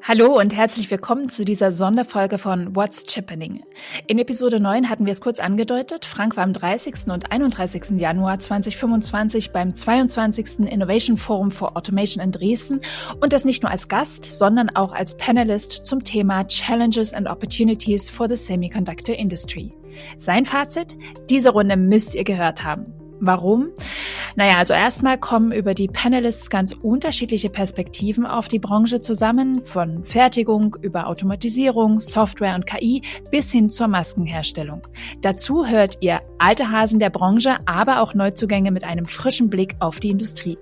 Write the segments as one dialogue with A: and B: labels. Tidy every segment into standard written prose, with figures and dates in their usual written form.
A: Hallo und herzlich willkommen zu dieser Sonderfolge von What's Chippening. In Episode 9 hatten wir es kurz angedeutet. Frank war am 30. und 31. Januar 2025 beim 22. Innovation Forum for Automation in Dresden und das nicht nur als Gast, sondern auch als Panelist zum Thema Challenges and Opportunities for the Semiconductor Industry. Sein Fazit? Diese Runde müsst ihr gehört haben. Warum? Also erstmal kommen über die Panelists ganz unterschiedliche Perspektiven auf die Branche zusammen, von Fertigung über Automatisierung, Software und KI bis hin zur Maskenherstellung. Dazu hört ihr alte Hasen der Branche, aber auch Neuzugänge mit einem frischen Blick auf die Industrie.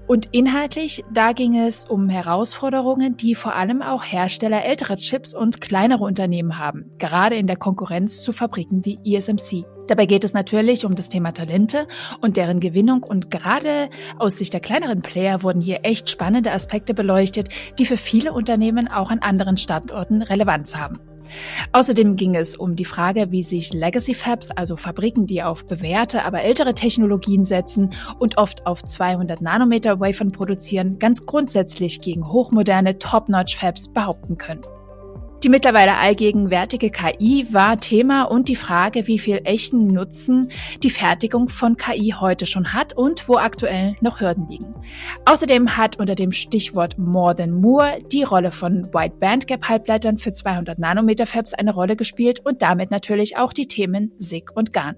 A: Und inhaltlich, da ging es um Herausforderungen, die vor allem auch Hersteller älterer Chips und kleinere Unternehmen haben, gerade in der Konkurrenz zu Fabriken wie ESMC. Dabei geht es natürlich um das Thema Talente und deren Gewinnung und gerade aus Sicht der kleineren Player wurden hier echt spannende Aspekte beleuchtet, die für viele Unternehmen auch an anderen Standorten Relevanz haben. Außerdem ging es um die Frage, wie sich Legacy-Fabs, also Fabriken, die auf bewährte, aber ältere Technologien setzen und oft auf 200 Nanometer Wafern produzieren, ganz grundsätzlich gegen hochmoderne Top-Notch-Fabs behaupten können. Die mittlerweile allgegenwärtige KI war Thema und die Frage, wie viel echten Nutzen die Fertigung von KI heute schon hat und wo aktuell noch Hürden liegen. Außerdem hat unter dem Stichwort More than More die Rolle von Wide Bandgap Halbleitern für 200 Nanometer Fabs eine Rolle gespielt und damit natürlich auch die Themen SiC und GaN.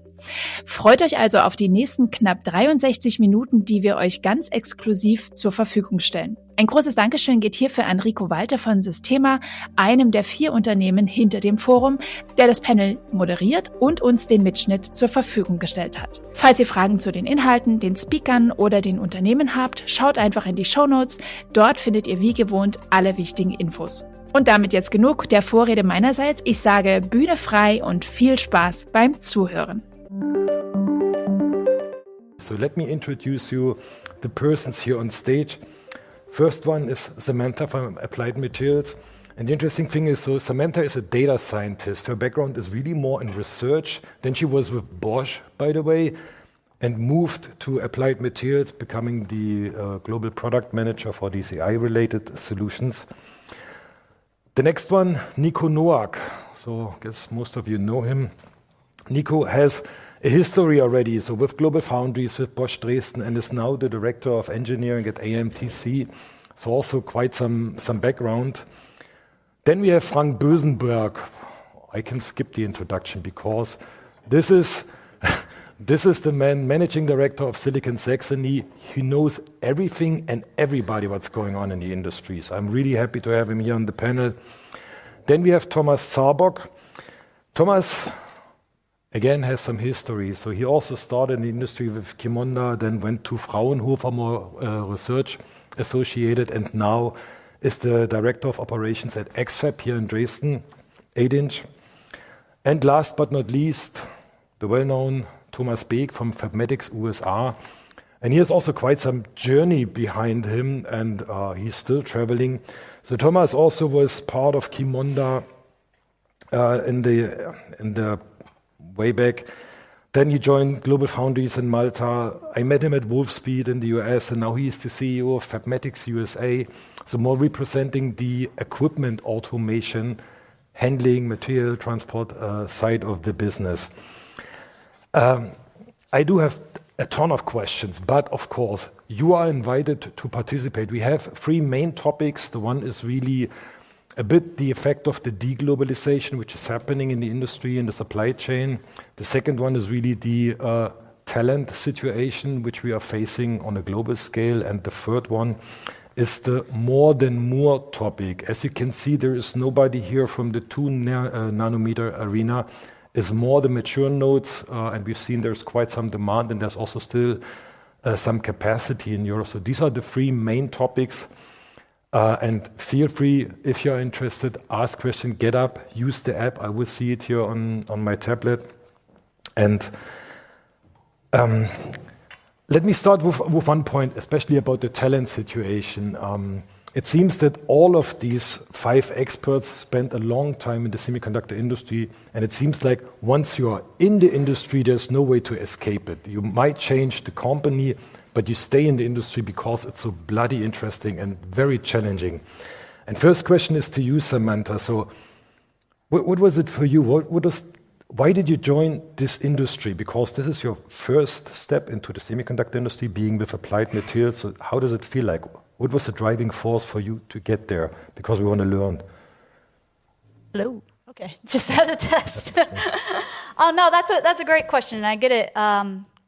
A: Freut euch also auf die nächsten knapp 63 Minuten, die wir euch ganz exklusiv zur Verfügung stellen. Ein großes Dankeschön geht hierfür an Rico Walter von Systema, einem der 4 Unternehmen hinter dem Forum, der das Panel moderiert und uns den Mitschnitt zur Verfügung gestellt hat. Falls ihr Fragen zu den Inhalten, den Speakern oder den Unternehmen habt, schaut einfach in die Shownotes. Dort findet ihr wie gewohnt alle wichtigen Infos. Und damit jetzt genug der Vorrede meinerseits. Ich sage Bühne frei und viel Spaß beim Zuhören.
B: So let me introduce you the persons here on stage. First one is Samantha from Applied Materials. And the interesting thing is, so Samantha is a data scientist. Her background is really more in research. Then she was with Bosch, by the way, and moved to Applied Materials, becoming the global product manager for these AI-related solutions. The next one, Nico Noack. So I guess most of you know him. Nico has a history already, so with Global Foundries, with Bosch Dresden, and is now the Director of Engineering at AMTC, so also quite some background. Then we have Frank Bösenberg. I can skip the introduction because this is the man, Managing Director of Silicon Saxony. He knows everything and everybody what's going on in the industry, so I'm really happy to have him here on the panel. Then we have Thomas Zarbock. Thomas again has some history. So he also started in the industry with Qimonda, then went to Fraunhofer, more research associated, and now is the Director of Operations at X-Fab here in Dresden, 8-inch. And last but not least, the well-known Thomas Beek from Fabmatics USA. And he has also quite some journey behind him, and he's still traveling. So Thomas also was part of Qimonda in the way back. Then he joined Global Foundries in Malta. I met him at Wolfspeed in the US, and now he is the CEO of Fabmatics USA, so more representing the equipment automation, handling, material transport side of the business. I do have a ton of questions, but of course, you are invited to participate. We have 3 main topics. The one is really a bit the effect of the deglobalization, which is happening in the industry and the supply chain. The second one is really the talent situation, which we are facing on a global scale. And the third one is the more than more topic. As you can see, there is nobody here from the 2 nanometer arena. Is more the mature nodes, and we've seen there's quite some demand, and there's also still some capacity in Europe. So these are the 3 main topics. And feel free, if you're interested, ask questions, get up, use the app. I will see it here on my tablet. And let me start with one point, especially about the talent situation. It seems that all of these 5 experts spent a long time in the semiconductor industry, and it seems like once you are in the industry, there's no way to escape it. You might change the company, but you stay in the industry because it's so bloody interesting and very challenging. And first question is to you, Samantha. So what was it for you? Why did you join this industry? Because this is your first step into the semiconductor industry, being with applied materials. So how does it feel like? What was the driving force for you to get there? Because we want to learn.
C: Hello. Okay, just had a test. Oh no, that's a great question, and I get it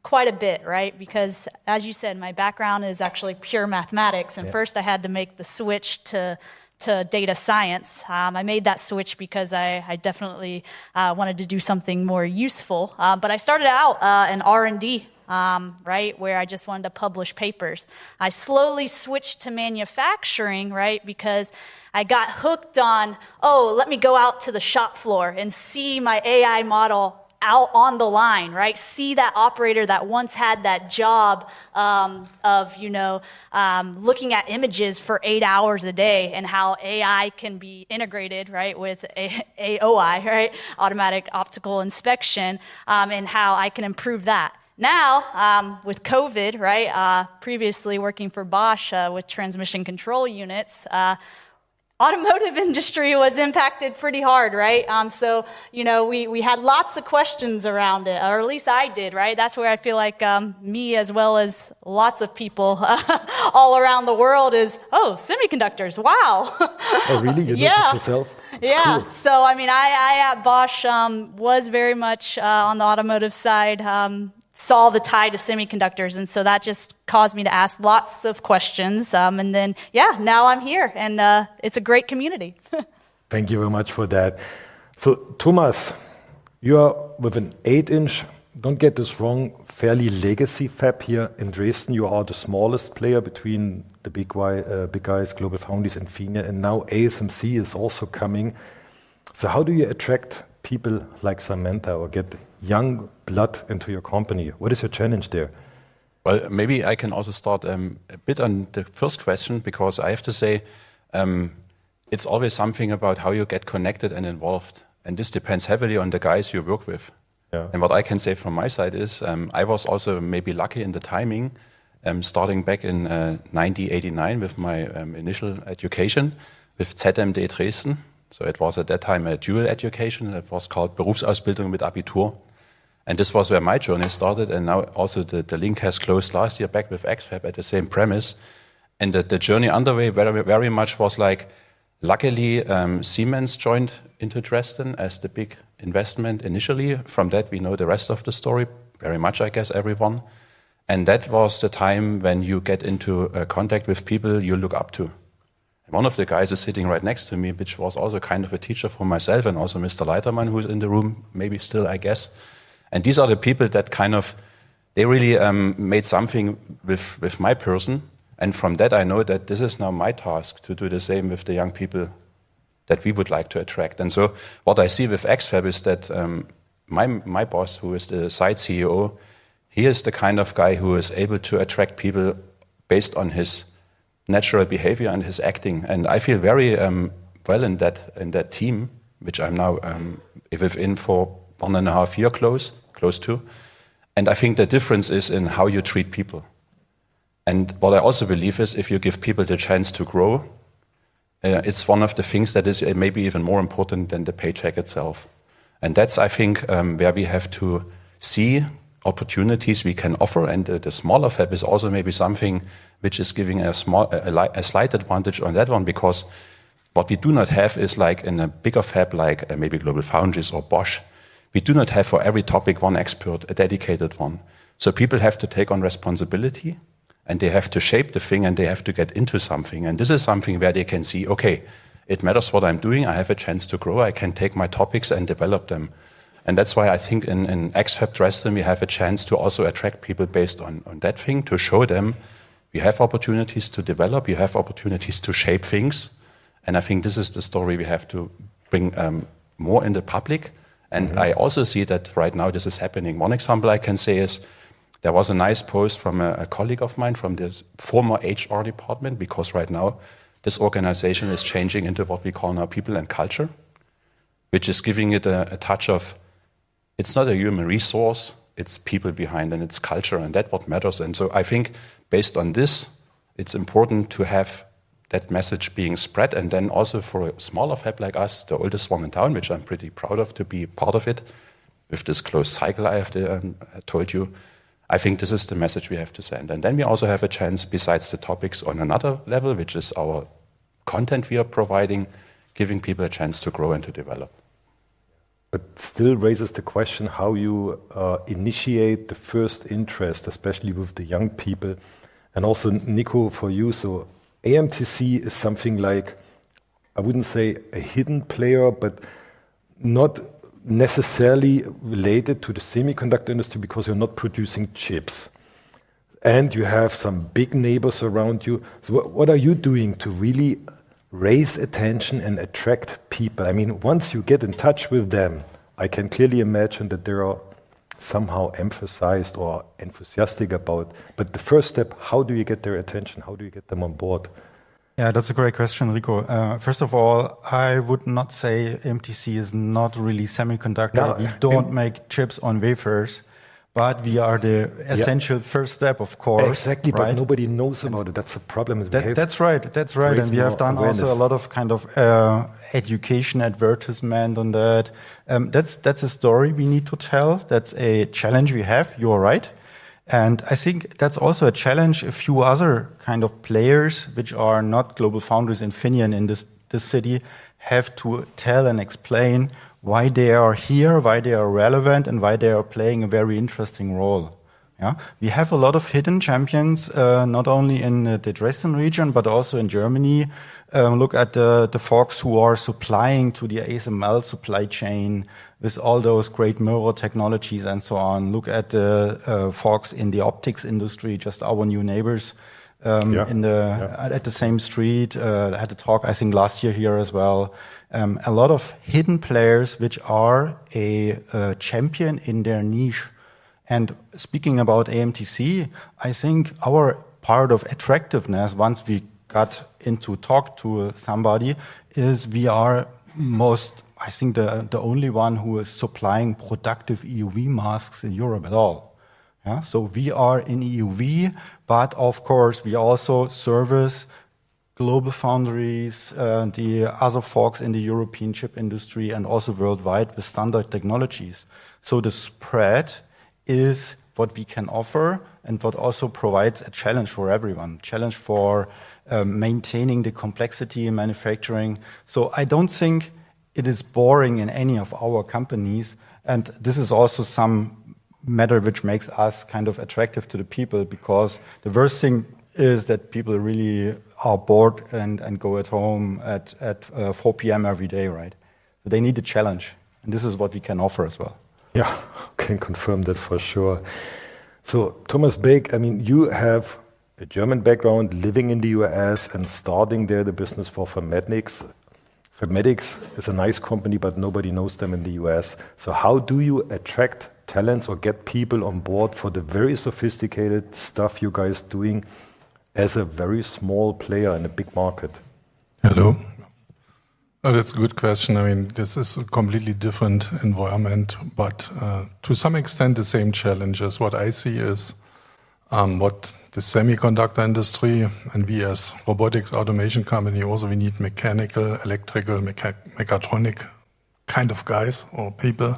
C: quite a bit, right? Because as you said, my background is actually pure mathematics, and first I had to make the switch to data science. I made that switch because I definitely wanted to do something more useful. But I started out in R&D, right, where I just wanted to publish papers. I slowly switched to manufacturing, right, because I got hooked on, let me go out to the shop floor and see my AI model out on the line, right? See that operator that once had that job of, looking at images for 8 hours a day, and how AI can be integrated, right, with AOI, right, automatic optical inspection, and how I can improve that. Now, with COVID, right, previously working for Bosch with transmission control units, automotive industry was impacted pretty hard, right? So, we had lots of questions around it, or at least I did, right? That's where I feel like me, as well as lots of people all around the world, is, semiconductors, wow.
B: Oh, really? You noticed yourself? That's cool.
C: So, I at Bosch was very much on the automotive side, saw the tie to semiconductors, and so that just caused me to ask lots of questions, and then now I'm here, and it's a great community.
B: Thank you very much for that. So Thomas, you are with an 8-inch, don't get this wrong, fairly legacy fab here in Dresden. You are the smallest player between the big guys, Global Foundries and Infineon, and now ASMC is also coming. So how do you attract people like Samantha or get young blood into your company? What is your challenge there?
D: Well, maybe I can also start a bit on the first question, because I have to say it's always something about how you get connected and involved. And this depends heavily on the guys you work with. Yeah. And what I can say from my side is I was also maybe lucky in the timing, starting back in 1989 with my initial education with ZMD Dresden. So it was at that time a dual education. It was called Berufsausbildung mit Abitur. And this was where my journey started. And now also the link has closed last year back with X-Fab at the same premise. And the journey underway very, very much was like, luckily, Siemens joined into Dresden as the big investment initially. From that, we know the rest of the story, very much, I guess, everyone. And that was the time when you get into contact with people you look up to. One of the guys is sitting right next to me, which was also kind of a teacher for myself, and also Mr. Leitermann, who's in the room, maybe still, I guess. And these are the people that they really made something with my person. And from that, I know that this is now my task to do the same with the young people that we would like to attract. And so what I see with X-Fab is that my boss, who is the site CEO, he is the kind of guy who is able to attract people based on his natural behavior and his acting. And I feel very well in that team, which I'm now within for 1.5 years close to. And I think the difference is in how you treat people. And what I also believe is if you give people the chance to grow, it's one of the things that is maybe even more important than the paycheck itself. And that's, I think, where we have to see opportunities we can offer. And the smaller fab is also maybe something which is giving a slight advantage on that one, because what we do not have is like in a bigger fab like maybe Global Foundries or Bosch, we do not have for every topic one expert, a dedicated one. So people have to take on responsibility, and they have to shape the thing, and they have to get into something. And this is something where they can see, okay, it matters what I'm doing. I have a chance to grow. I can take my topics and develop them. And that's why I think in X-Fab Dresden, we have a chance to also attract people based on that thing, to show them we have opportunities to develop, you have opportunities to shape things. And I think this is the story we have to bring more in the public. And I also see that right now this is happening. One example I can say is there was a nice post from a colleague of mine from the former HR department, because right now this organization is changing into what we call now people and culture, which is giving it a touch of, it's not a human resource, it's people behind, and it's culture, and that's what matters. And so I think based on this, it's important to have that message being spread. And then also for a smaller fab like us, the oldest one in town, which I'm pretty proud of to be part of it, with this closed cycle I have told you, I think this is the message we have to send. And then we also have a chance, besides the topics, on another level, which is our content we are providing, giving people a chance to grow and to develop.
B: But still raises the question how you initiate the first interest, especially with the young people. And also, Nico, for you, so AMTC is something like, I wouldn't say a hidden player, but not necessarily related to the semiconductor industry because you're not producing chips. And you have some big neighbors around you. So what are you doing to really raise attention and attract people? I mean, once you get in touch with them, I can clearly imagine that they are somehow emphasized or enthusiastic about. But the first step, how do you get their attention? How do you get them on board?
E: Yeah, that's a great question, Rico. First of all, I would not say MTC is not really semiconductor. No, we don't make chips on wafers, but we are the essential first step, of course.
B: Exactly,
E: right?
B: But nobody knows about it. That's the problem.
E: That's right. And we have done awareness. Also a lot of kind of education advertisement on that. That's a story we need to tell. That's a challenge we have. You are right. And I think that's also a challenge. A few other kind of players, which are not global foundries in Infineon in this city, have to tell and explain why they are here, why they are relevant, and why they are playing a very interesting role. Yeah, we have a lot of hidden champions, not only in the Dresden region, but also in Germany. Look at the folks who are supplying to the ASML supply chain with all those great mirror technologies and so on. Look at the folks in the optics industry, just our new neighbors at the same street. I had a talk, I think, last year here as well. A lot of hidden players which are a champion in their niche. And speaking about AMTC, I think our part of attractiveness, once we got into talk to somebody, is we are I think the only one who is supplying productive EUV masks in Europe at all. Yeah? So we are in EUV, but of course we also service global foundries, the other folks in the European chip industry, and also worldwide with standard technologies. So the spread is what we can offer and what also provides a challenge for everyone, challenge for maintaining the complexity in manufacturing. So I don't think it is boring in any of our companies. And this is also some matter which makes us kind of attractive to the people, because the worst thing is that people really are bored and go at home at 4 p.m. every day, right? So they need a challenge. And this is what we can offer as well.
B: Yeah, can confirm that for sure. So Thomas Beek, I mean, you have a German background, living in the US and starting there the business for Fermatics. Fermatics is a nice company, but nobody knows them in the US. So how do you attract talents or get people on board for the very sophisticated stuff you guys doing as a very small player in a big market?
F: Hello. Oh, that's a good question. I mean, this is a completely different environment, but to some extent the same challenges. What I see is what the semiconductor industry, and we as robotics automation company also, we need mechanical, electrical, mechatronic kind of guys or people.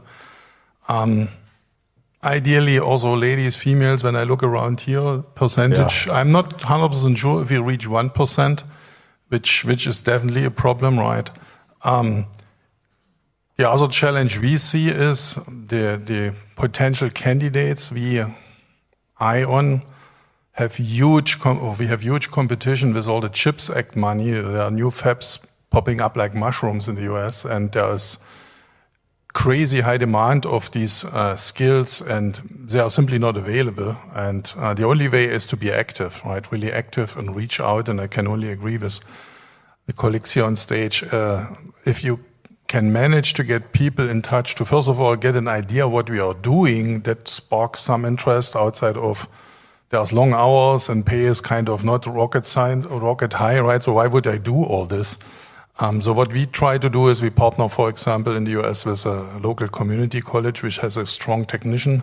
F: Ideally also ladies, females. When I look around here, percentage, I'm not 100% sure if we reach 1%, which is definitely a problem, right? The other challenge we see is the potential candidates we eye on have huge competition with all the CHIPS Act money. There are new fabs popping up like mushrooms in the US, and there is crazy high demand of these skills, and they are simply not available. And the only way is to be active, right? Really active and reach out. And I can only agree with the colleagues here on stage. If you can manage to get people in touch to, first of all, get an idea what we are doing, that sparks some interest outside of there's long hours and pay is kind of not rocket high, right? So why would I do all this? So what we try to do is we partner, for example, in the US with a local community college, which has a strong technician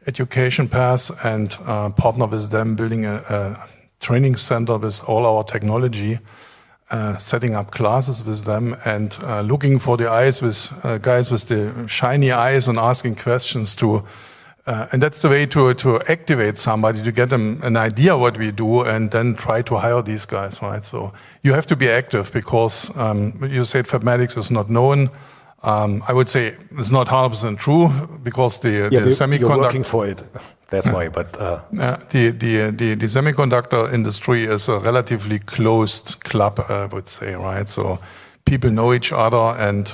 F: education path, and partner with them building a training center with all our technology. setting up classes with them and looking for the guys with the shiny eyes and asking questions to. And that's the way to activate somebody, to get them an idea what we do and then try to hire these guys, right? So you have to be active because you said Fabmatics is not known. I would say it's not 100% true because the semiconductor...
B: You're working for it, that's why, but...
F: The semiconductor industry is a relatively closed club, I would say, right? So people know each other and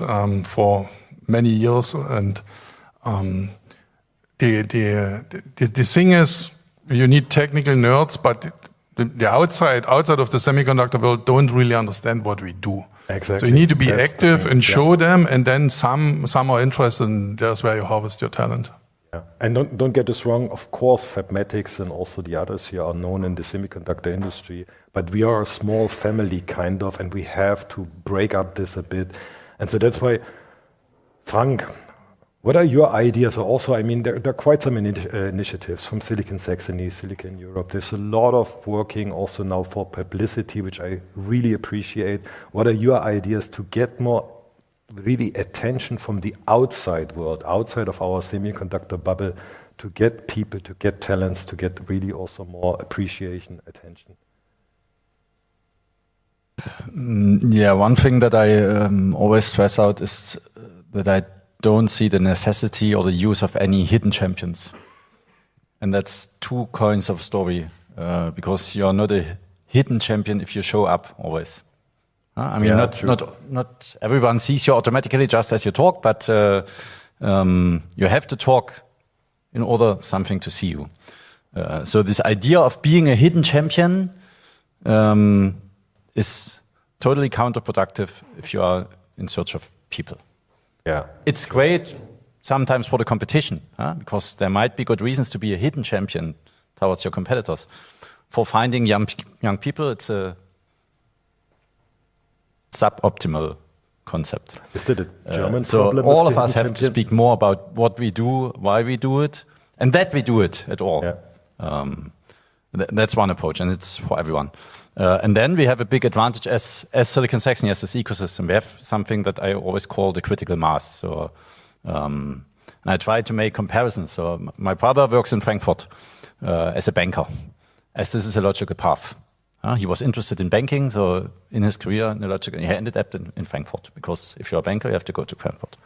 F: for many years and... The thing is, you need technical nerds, but the outside of the semiconductor world don't really understand what we do.
B: Exactly.
F: So you need to be active and show them, and then some are interested, and that's where you harvest your talent.
B: Yeah. And don't get us wrong, of course, Fabmatics and also the others here are known in the semiconductor industry, but we are a small family kind of, and we have to break up this a bit. And so that's why, Frank, what are your ideas? Also, I mean, there are quite some initiatives from Silicon Saxony, Silicon Europe. There's a lot of working also now for publicity, which I really appreciate. What are your ideas to get more really attention from the outside world, outside of our semiconductor bubble, to get people, to get talents, to get really also more appreciation, attention?
G: Yeah, one thing that I always stress out is that I don't see the necessity or the use of any hidden champions. And that's two coins of story, because you're not a hidden champion if you show up always. I mean, not everyone sees you automatically just as you talk, but you have to talk in order something to see you. So this idea of being a hidden champion is totally counterproductive if you are in search of people.
B: Yeah,
G: it's great sometimes for the competition, because there might be good reasons to be a hidden champion towards your competitors. For finding young people, it's a suboptimal concept.
B: Is that a German
G: so
B: problem?
G: So all of us have to speak more about what we do, why we do it, and that we do it at all.
B: Yeah.
G: That's one approach, and it's for everyone. And then we have a big advantage as Silicon Saxony, as this ecosystem. We have something that I always call the critical mass. So, and I try to make comparisons. So my brother works in Frankfurt as a banker, as this is a logical path. He was interested in banking, so in his career, he ended up in Frankfurt, because if you're a banker, you have to go to Frankfurt.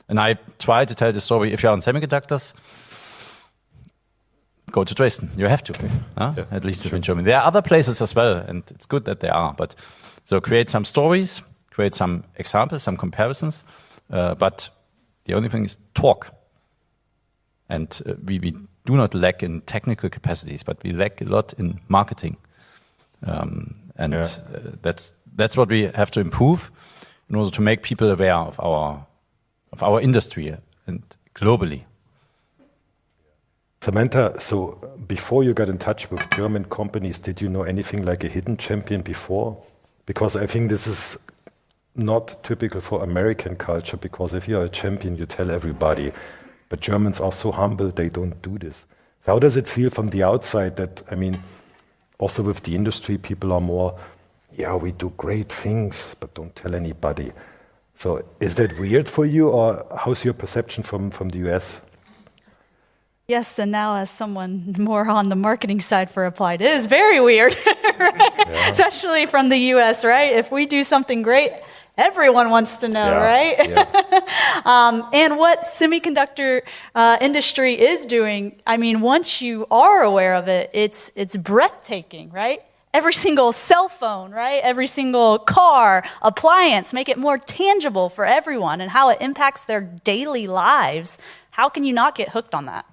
G: And I try to tell the story, if you're in semiconductors, go to Dresden. You have to, at least in Germany. There are other places as well, and it's good that there are. But so create some stories, create some examples, some comparisons. But the only thing is talk. And we do not lack in technical capacities, but we lack a lot in marketing. That's what we have to improve in order to make people aware of our industry and globally.
B: Samantha, so before you got in touch with German companies, did you know anything like a hidden champion before? Because I think this is not typical for American culture, because if you're a champion, you tell everybody. But Germans are so humble, they don't do this. So how does it feel from the outside that, I mean, also with the industry, people are more, we do great things, but don't tell anybody. So is that weird for you, or how's your perception from the US?
C: Yes, and now as someone more on the marketing side for Applied, it is very weird, right? Especially from the US, right? If we do something great, everyone wants to know, right? Yeah. And what semiconductor industry is doing, I mean, once you are aware of it, it's breathtaking, right? Every single cell phone, right? Every single car, appliance, make it more tangible for everyone and how it impacts their daily lives. How can you not get hooked on that?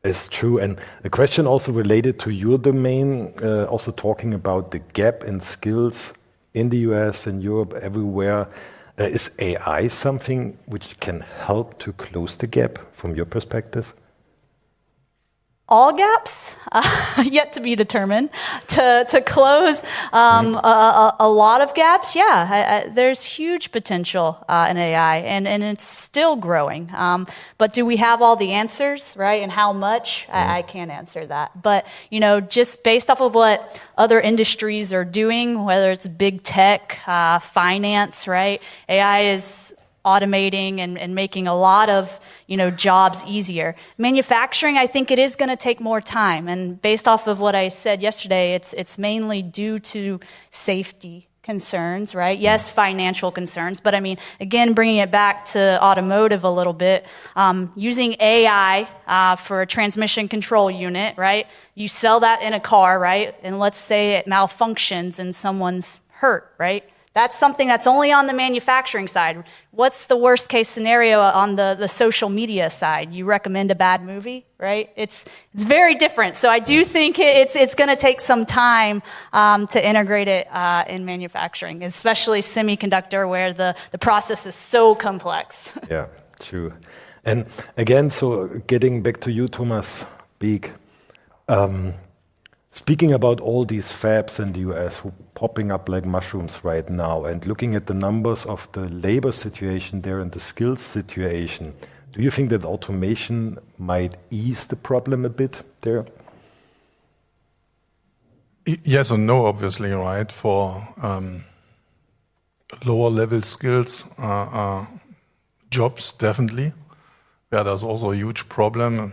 B: It's true. And the question also related to your domain, also talking about the gap in skills in the US and Europe, everywhere. Is AI something which can help to close the gap from your perspective?
C: all gaps, yet to be determined, to close a lot of gaps. There's huge potential in AI, and it's still growing. But do we have all the answers, right? And how much? I can't answer that. But, just based off of what other industries are doing, whether it's big tech, finance, right? AI is automating and making a lot of jobs easier. Manufacturing, I think it is going to take more time, and based off of what I said yesterday, it's mainly due to safety concerns, right? Yes, financial concerns, but I mean, again, bringing it back to automotive a little bit, using AI for a transmission control unit, right? You sell that in a car, right? And let's say it malfunctions and someone's hurt, right? That's something that's only on the manufacturing side. What's the worst case scenario on the social media side? You recommend a bad movie, right? It's very different. So I do think it's going to take some time to integrate it in manufacturing, especially semiconductor, where the process is so complex.
B: Yeah, true. And again, so getting back to you, Thomas Beek, speaking about all these fabs in the US who popping up like mushrooms right now, and looking at the numbers of the labor situation there and the skills situation, do you think that automation might ease the problem a bit there?
F: Yes and no, obviously, right? For lower level skills jobs, definitely. Yeah, there's also a huge problem,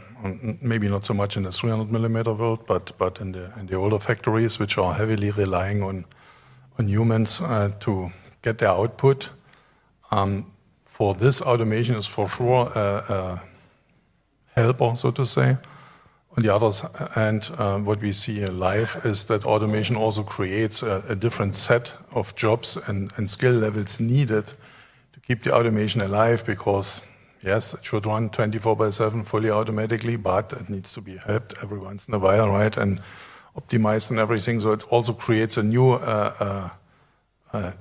F: maybe not so much in the 300 millimeter world, but in the older factories, which are heavily relying on humans to get their output. For this, automation is for sure a helper, so to say. On the other hand, what we see in life is that automation also creates a different set of jobs and skill levels needed to keep the automation alive, because yes, it should run 24/7 fully automatically, but it needs to be helped every once in a while, right? And optimized and everything. So it also creates a new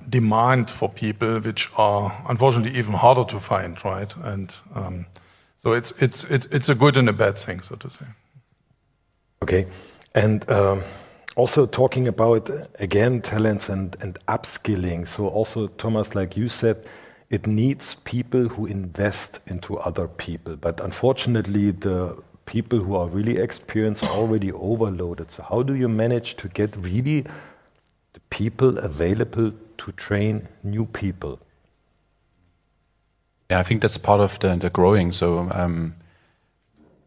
F: demand for people, which are unfortunately even harder to find, right? And so it's a good and a bad thing, so to say.
B: Okay, and also talking about again talents and upskilling. So also, Thomas, like you said, it needs people who invest into other people, but unfortunately the people who are really experienced are already overloaded. So how do you manage to get really the people available to train new people?
D: Yeah, I think that's part of the growing. So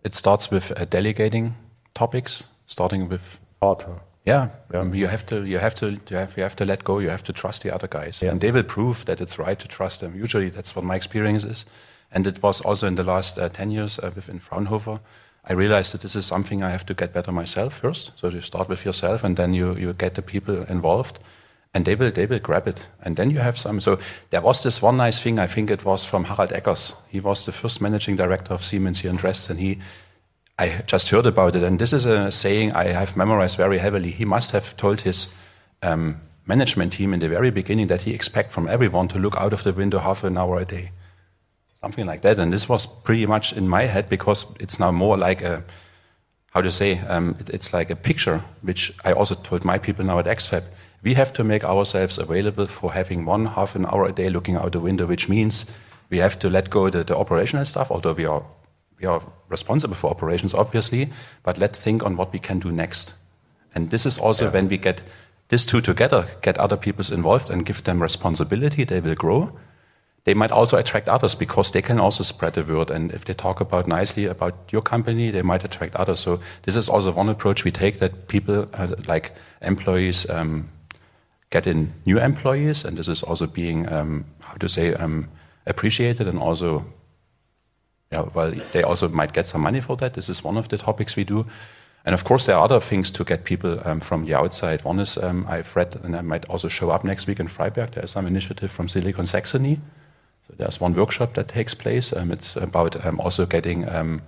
D: it starts with delegating topics, starting with
B: harder.
D: Yeah, you have to let go. You have to trust the other guys, and they will prove that it's right to trust them. Usually, that's what my experience is, and it was also in the last 10 years within Fraunhofer. I realized that this is something I have to get better myself first. So you start with yourself, and then you get the people involved, and they will grab it, and then you have some. So there was this one nice thing. I think it was from Harald Eckers. He was the first managing director of Siemens here in Dresden. I just heard about it, and this is a saying I have memorized very heavily. He must have told his management team in the very beginning that he expects from everyone to look out of the window half an hour a day. Something like that. And this was pretty much in my head, because it's now more like it's like a picture, which I also told my people now at XFAB. We have to make ourselves available for having half an hour a day looking out the window, which means we have to let go the operational stuff, although we are responsible for operations, obviously, but let's think on what we can do next. And this is also when we get these two together, get other people involved and give them responsibility, they will grow. They might also attract others, because they can also spread the word. And if they talk nicely about your company, they might attract others. So this is also one approach we take, that people, like employees, get in new employees. And this is also being, appreciated, and also they also might get some money for that. This is one of the topics we do. And of course, there are other things to get people from the outside. One is, I've read, and I might also show up next week in Freiberg, there's some initiative from Silicon Saxony. So there's one workshop that takes place. It's about also getting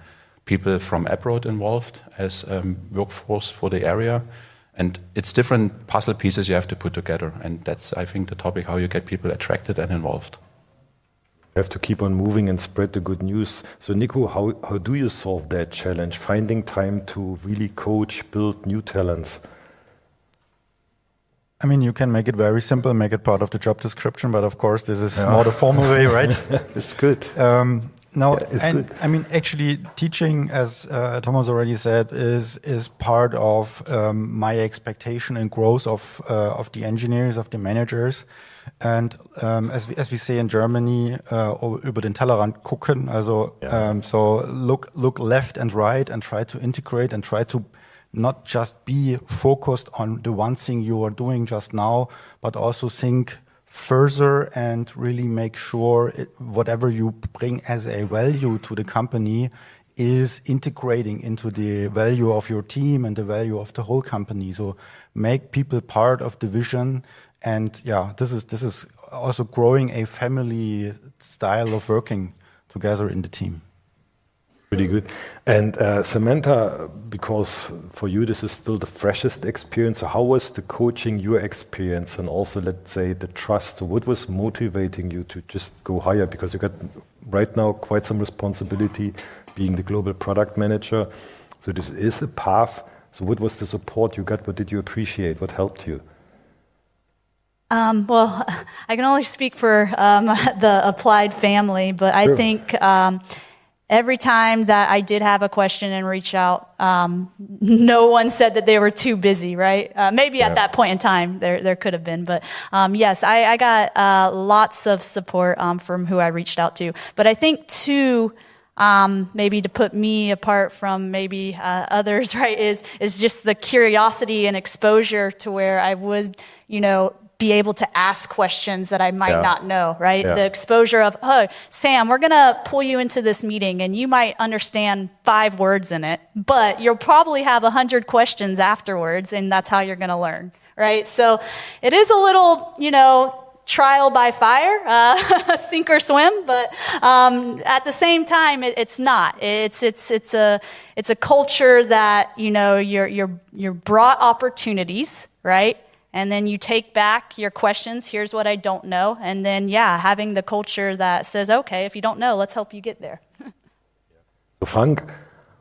D: people from abroad involved as workforce for the area. And it's different puzzle pieces you have to put together. And that's, I think, the topic, how you get people attracted and involved.
B: have to keep on moving and spread the good news. So Nico, how do you solve that challenge, finding time to really coach, build new talents?
E: I mean, you can make it very simple, make it part of the job description, but of course this is more the formal way, right?
B: It's good.
E: It's good. I mean, actually teaching, as Thomas already said, is part of my expectation and growth of the engineers, of the managers. And as we say in Germany, über den Tellerrand gucken, also so look left and right and try to integrate and try to not just be focused on the one thing you are doing just now, but also think further and really make sure whatever you bring as a value to the company is integrating into the value of your team and the value of the whole company. So make people part of the vision. And this is also growing a family style of working together in the team.
B: Pretty good. And Samantha, because for you this is still the freshest experience, so how was the coaching your experience and also, let's say, the trust? So what was motivating you to just go higher? Because you got right now quite some responsibility being the global product manager. So this is a path. So what was the support you got? What did you appreciate? What helped you?
C: Well, I can only speak for the Applied family, but I think every time that I did have a question and reach out, no one said that they were too busy, right? Maybe at that point in time, there could have been. But yes, I got lots of support from who I reached out to. But I think, too, maybe to put me apart from maybe others, right, is just the curiosity and exposure to where I would, be able to ask questions that I might not know, right? The exposure of, Sam, we're going to pull you into this meeting and you might understand 5 words in it, but you'll probably have 100 questions afterwards and that's how you're going to learn, right? So it is a little, trial by fire, sink or swim, but at the same time, it's not. It's a culture that, you're brought opportunities, right? And then you take back your questions. Here's what I don't know. And then, having the culture that says, okay, if you don't know, let's help you get there.
B: So Frank,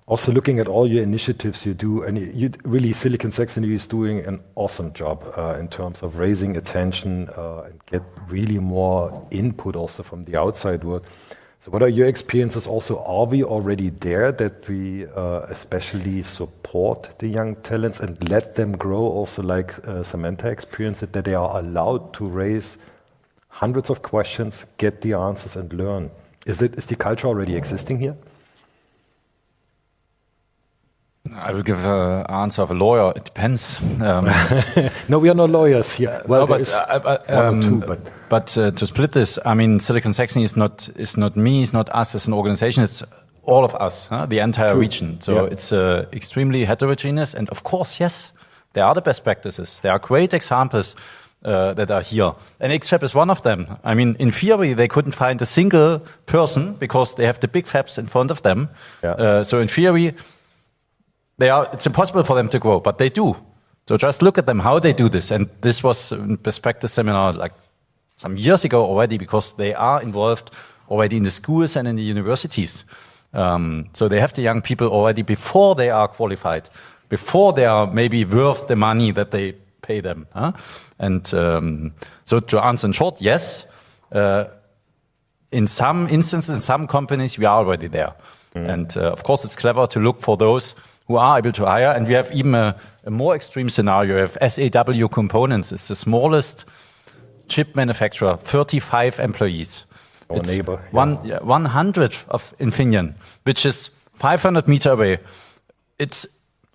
B: also looking at all your initiatives you do, and you really, Silicon Saxony is doing an awesome job in terms of raising attention and get really more input also from the outside world. So what are your experiences also? Are we already there that we especially support the young talents and let them grow also like Samantha experienced it, that they are allowed to raise hundreds of questions, get the answers and learn? Is the culture already existing here?
G: I will give an answer of a lawyer. It depends.
B: No, we are not lawyers here. Well,
G: no, but to split this, I mean, Silicon Saxony is not me, it's not us as an organization. It's all of us, the entire region. So it's extremely heterogeneous. And of course, yes, there are the best practices. There are great examples that are here. And X-Fab is one of them. I mean, in theory, they couldn't find a single person because they have the big fabs in front of them. So in theory, it's impossible for them to grow, but they do. So just look at them, how they do this. And this was a best practice seminar like some years ago already, because they are involved already in the schools and in the universities. So they have the young people already before they are qualified, before they are maybe worth the money that they pay them. And so to answer in short, yes, in some instances, in some companies, we are already there. And of course, it's clever to look for those who are able to hire. And we have even a more extreme scenario. We have SAW Components. It's the smallest chip manufacturer, 35 employees.
B: Our neighbor.
G: 100 of Infineon, which is 500 meters away.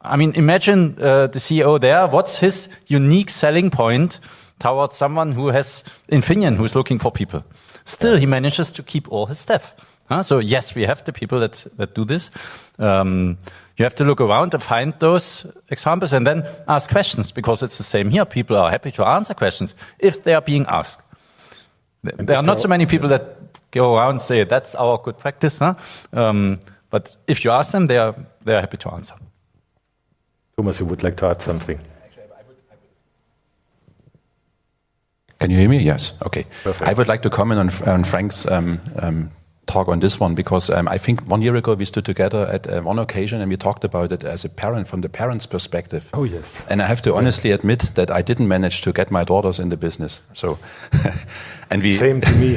G: Imagine the CEO there. What's his unique selling point towards someone who has Infineon, who's looking for people? Still, he manages to keep all his staff. So yes, we have the people that do this. You have to look around and find those examples and then ask questions, because it's the same here. People are happy to answer questions if they are being asked. There are not so many people that go around and say, that's our good practice. But if you ask them, they are happy to answer.
B: Thomas, you would like to add something?
D: Can you hear me? Yes. Okay.
B: Perfect.
D: I would like to comment on Frank's talk on this one because I think 1 year ago we stood together at one occasion and we talked about it as a parent from the parent's perspective.
B: Oh yes.
D: And I have to honestly admit that I didn't manage to get my daughters in the business. So, and we
B: same to me.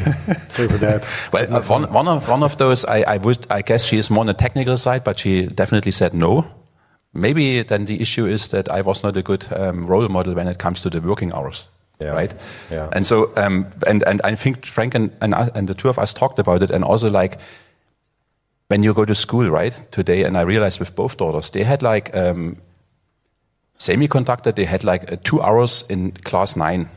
B: Sorry for that.
D: Well, one of those I guess she is more on the technical side, but she definitely said no. Maybe then the issue is that I was not a good role model when it comes to the working hours. Yeah. Right.
B: Yeah.
D: And so, and I think Frank and the two of us talked about it, and also like when you go to school, right, today, and I realized with both daughters, they had like semiconductor, they had like 2 hours in class 9,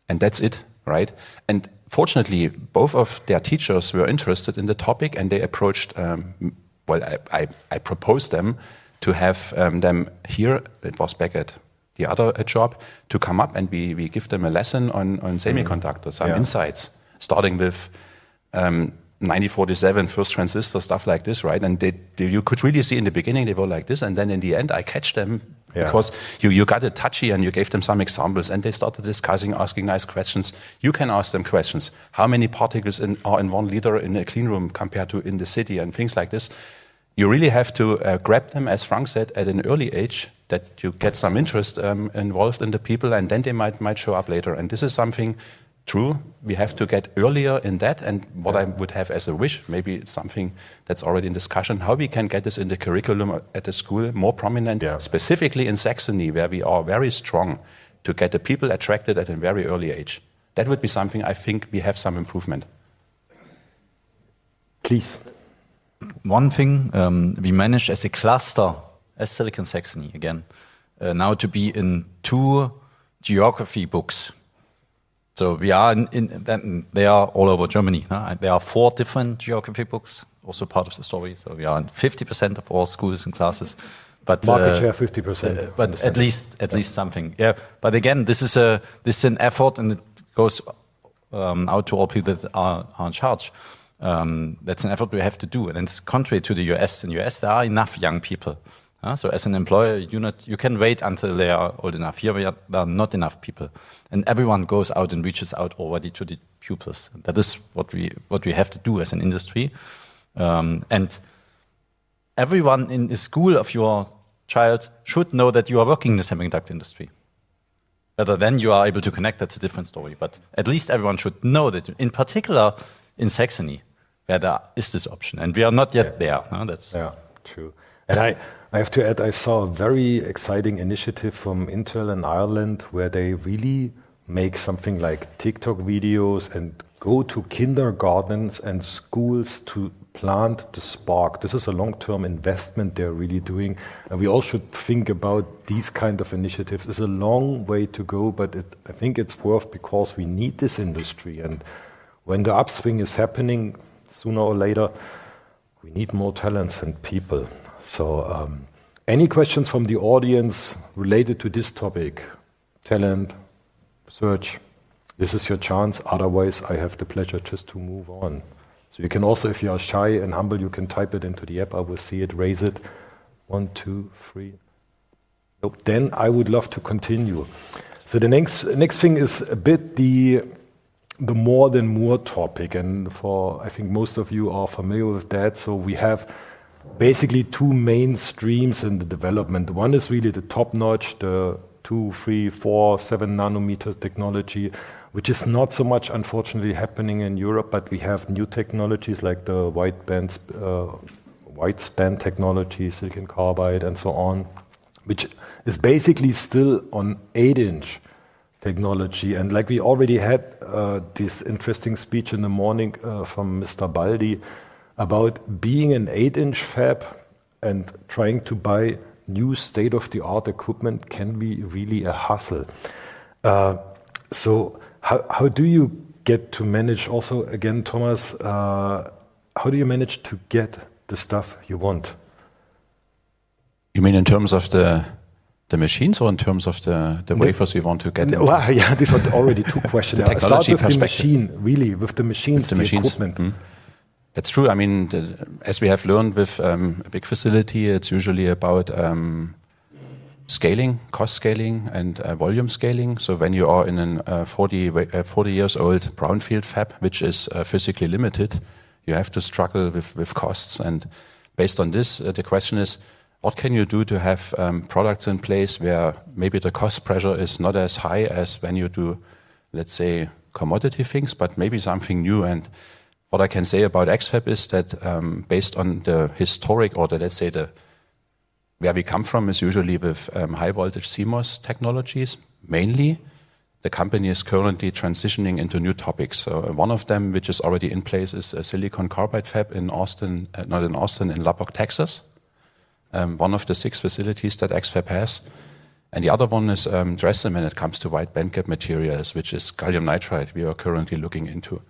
D: and that's it, right? And fortunately, both of their teachers were interested in the topic, and they approached. I proposed them to have them here. It was back at the other job, to come up and we give them a lesson on semiconductors, some insights, starting with 9047, first transistor, stuff like this, right? And you could really see in the beginning they were like this, and then in the end I catch them because you got it touchy and you gave them some examples, and they started discussing, asking nice questions. You can ask them questions. How many particles are in 1 liter in a clean room compared to in the city, and things like this. You really have to grab them, as Frank said, at an early age, that you get some interest involved in the people, and then they might show up later. And this is something true. We have to get earlier in that. And what I would have as a wish, maybe something that's already in discussion, how we can get this in the curriculum at the school more prominent, specifically in Saxony, where we are very strong to get the people attracted at a very early age. That would be something I think we have some improvement.
B: Please.
G: One thing we managed as a cluster, as Silicon Saxony again, now to be in 2 geography books. So we are they are all over Germany. There are 4 different geography books, also part of the story. So we are in 50% of all schools and classes. But
B: market share 50%.
G: But at least something. Yeah. But again, this is an effort, and it goes out to all people that are in charge. That's an effort we have to do, and it's contrary to the US. In the US, there are enough young people. So as an employer, you can wait until they are old enough. Here, there are not enough people, and everyone goes out and reaches out already to the pupils. And that is what we have to do as an industry. And everyone in the school of your child should know that you are working in the semiconductor industry. Whether then you are able to connect, that's a different story. But at least everyone should know that, in particular in Saxony, where there is this option. And we are not yet there. That's
B: true. And I have to add, I saw a very exciting initiative from Intel in Ireland where they really make something like TikTok videos and go to kindergartens and schools to plant the spark. This is a long-term investment they're really doing. And we all should think about these kind of initiatives. It's a long way to go, but I think it's worth because we need this industry. And when the upswing is happening, sooner or later, we need more talents and people. So any questions from the audience related to this topic? Talent, search, this is your chance. Otherwise, I have the pleasure just to move on. So you can also, if you are shy and humble, you can type it into the app. I will see it, raise it. 1, 2, 3. Nope. Then I would love to continue. So the next thing is a bit the more than more topic. And I think most of you are familiar with that. So we have basically 2 main streams in the development. One is really the top-notch, the 2, 3, 4, 7 nanometers technology, which is not so much, unfortunately, happening in Europe, but we have new technologies like the wide span technology, silicon carbide, and so on, which is basically still on 8-inch technology. And like we already had this interesting speech in the morning from Mr. Baldi about being an 8-inch fab and trying to buy new state-of-the-art equipment can be really a hassle. So how do you get to manage also, again, Thomas, how do you manage to get the stuff you want?
D: You mean in terms of the machines or in terms of the wafers we want to get into?
B: Well, yeah, these are already 2 questions.
D: The technology
B: start with the machine, really, with the machines, the equipment.
D: Mm. That's true. I mean, as we have learned with a big facility, it's usually about scaling, cost scaling, and volume scaling. So when you are in a 40 years old brownfield fab, which is physically limited, you have to struggle with costs. And based on this, the question is, what can you do to have products in place where maybe the cost pressure is not as high as when you do, let's say, commodity things, but maybe something new? And what I can say about X-Fab is that based on the historic, or let's say where we come from is usually with high voltage CMOS technologies, mainly. The company is currently transitioning into new topics. So one of them, which is already in place, is a silicon carbide fab in Austin, not in Austin, in Lubbock, Texas. One of the 6 facilities that X-Fab has. And the other one is Dresden when it comes to wide bandgap materials, which is gallium nitride we are currently looking into.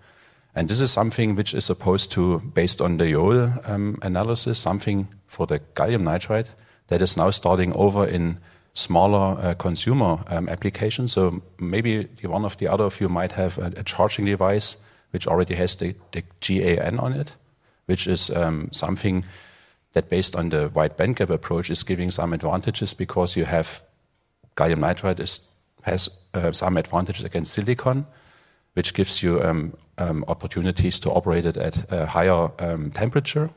D: And this is something which is supposed to, based on the Yole analysis, something for the gallium nitride that is now starting over in smaller consumer applications. So maybe one of the other of you might have a charging device which already has the GaN on it, which is something that based on the wide bandgap approach is giving some advantages because you have gallium nitride has some advantages against silicon, which gives you opportunities to operate it at a higher temperature.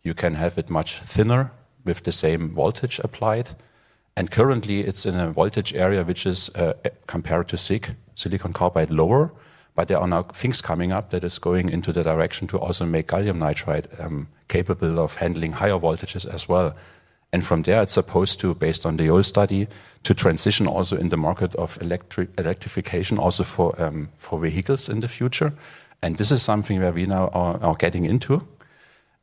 D: You can have it much thinner with the same voltage applied. And currently it's in a voltage area which is compared to silicon carbide lower, but there are now things coming up that is going into the direction to also make gallium nitride capable of handling higher voltages as well. And from there it's supposed to, based on the Yole study, to transition also in the market of electrification also for vehicles in the future. And this is something where we now are getting into.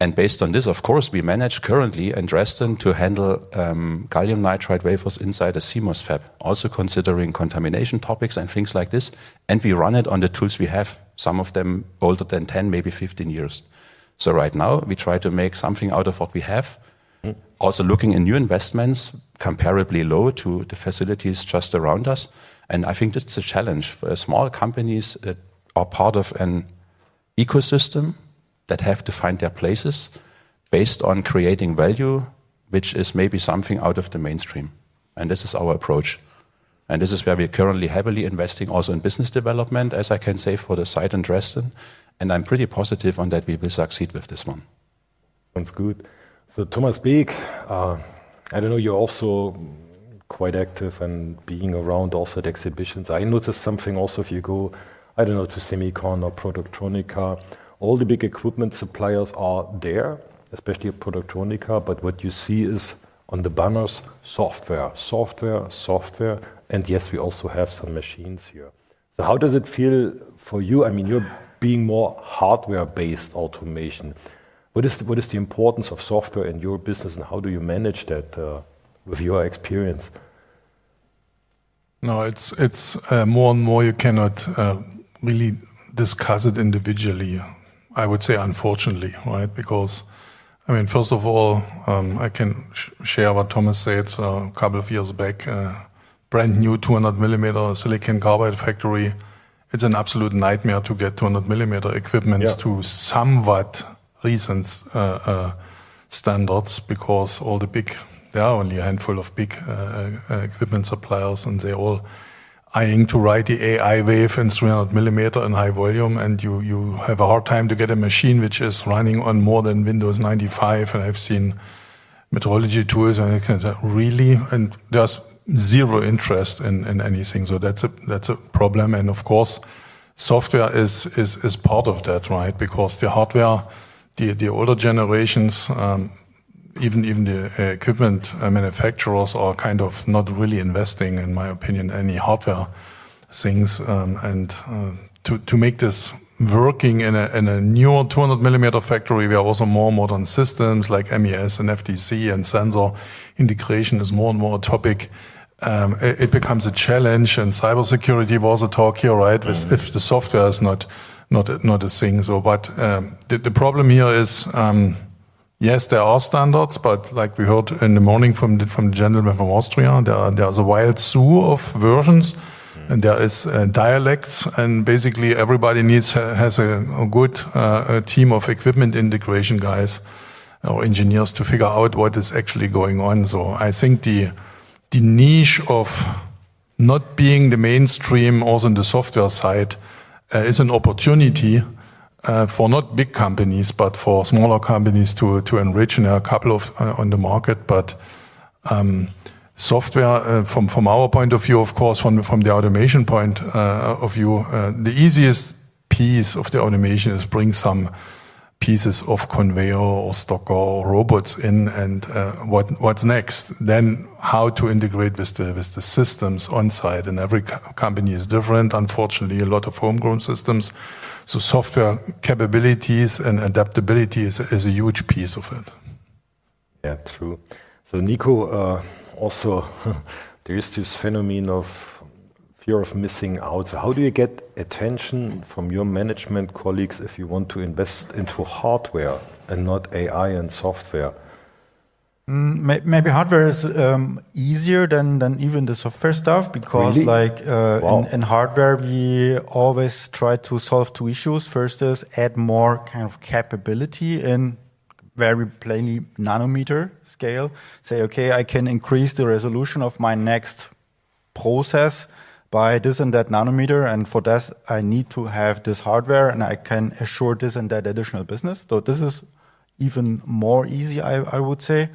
D: And based on this, of course, we manage currently in Dresden to handle gallium nitride wafers inside a CMOS fab, also considering contamination topics and things like this. And we run it on the tools we have, some of them older than 10, maybe 15 years. So right now, we try to make something out of what we have, also looking in new investments, comparably low to the facilities just around us. And I think this is a challenge for small companies that are part of an ecosystem that have to find their places based on creating value, which is maybe something out of the mainstream. And this is our approach. And this is where we're currently heavily investing also in business development, as I can say, for the site in Dresden. And I'm pretty positive on that we will succeed with this one.
B: Sounds good. So Thomas Beek, I don't know, you're also quite active and being around also at exhibitions. I noticed something also if you go, I don't know, to Semicon or Productronica, all the big equipment suppliers are there, especially at Productronica, but what you see is on the banners, software, software, software, and yes, we also have some machines here. So how does it feel for you? I mean, you're being more hardware-based automation. What is the importance of software in your business, and how do you manage that with your experience?
F: No, it's more and more you cannot really discuss it individually. I would say, unfortunately, right? Because, I mean, first of all, I can share what Thomas said a couple of years back. Brand new 200 millimeter silicon carbide factory. It's an absolute nightmare to get 200 millimeter equipments to somewhat recent standards, because all the big, there are only a handful of big equipment suppliers, and they all eyeing to ride the AI wave in 300 millimeter in high volume, and you have a hard time to get a machine which is running on more than Windows 95. And I've seen metrology tools, and I can say, really, and there's zero interest in anything. So that's a problem. And of course, software is part of that, right? Because the hardware, the older generations, even the equipment manufacturers are kind of not really investing, in my opinion, any hardware things. And to make this working in a newer 200 millimeter factory, where also more modern systems like MES and FDC and sensor integration is more and more a topic. It becomes a challenge, and cybersecurity was a talk here, right? If the software is not a thing. So, but the problem here is. Yes, there are standards, but like we heard in the morning from the gentleman from Austria, there's a wild zoo of versions, and there is dialects, and basically everybody has a good team of equipment integration guys or engineers to figure out what is actually going on. So I think the the niche of not being the mainstream also in the software side is an opportunity for not big companies, but for smaller companies to enrich. And there are a couple of on the market, but software from our point of view, of course, from the automation point of view, the easiest piece of the automation is bring some pieces of conveyor or stocker or robots in, and what's next? Then how to integrate with the systems on site. And every company is different. Unfortunately, a lot of homegrown systems. So software capabilities and adaptability is a huge piece of it.
B: Yeah, true. So Nico, also there is this phenomenon of fear of missing out. So how do you get attention from your management colleagues if you want to invest into hardware and not AI and software?
E: Maybe hardware is easier than even the software stuff, because really? In hardware we always try to solve two issues. First is add more kind of capability in very plainly nanometer scale. Say, okay, I can increase the resolution of my next process by this and that nanometer, and for that I need to have this hardware, and I can assure this and that additional business. So this is even more easy, I would say,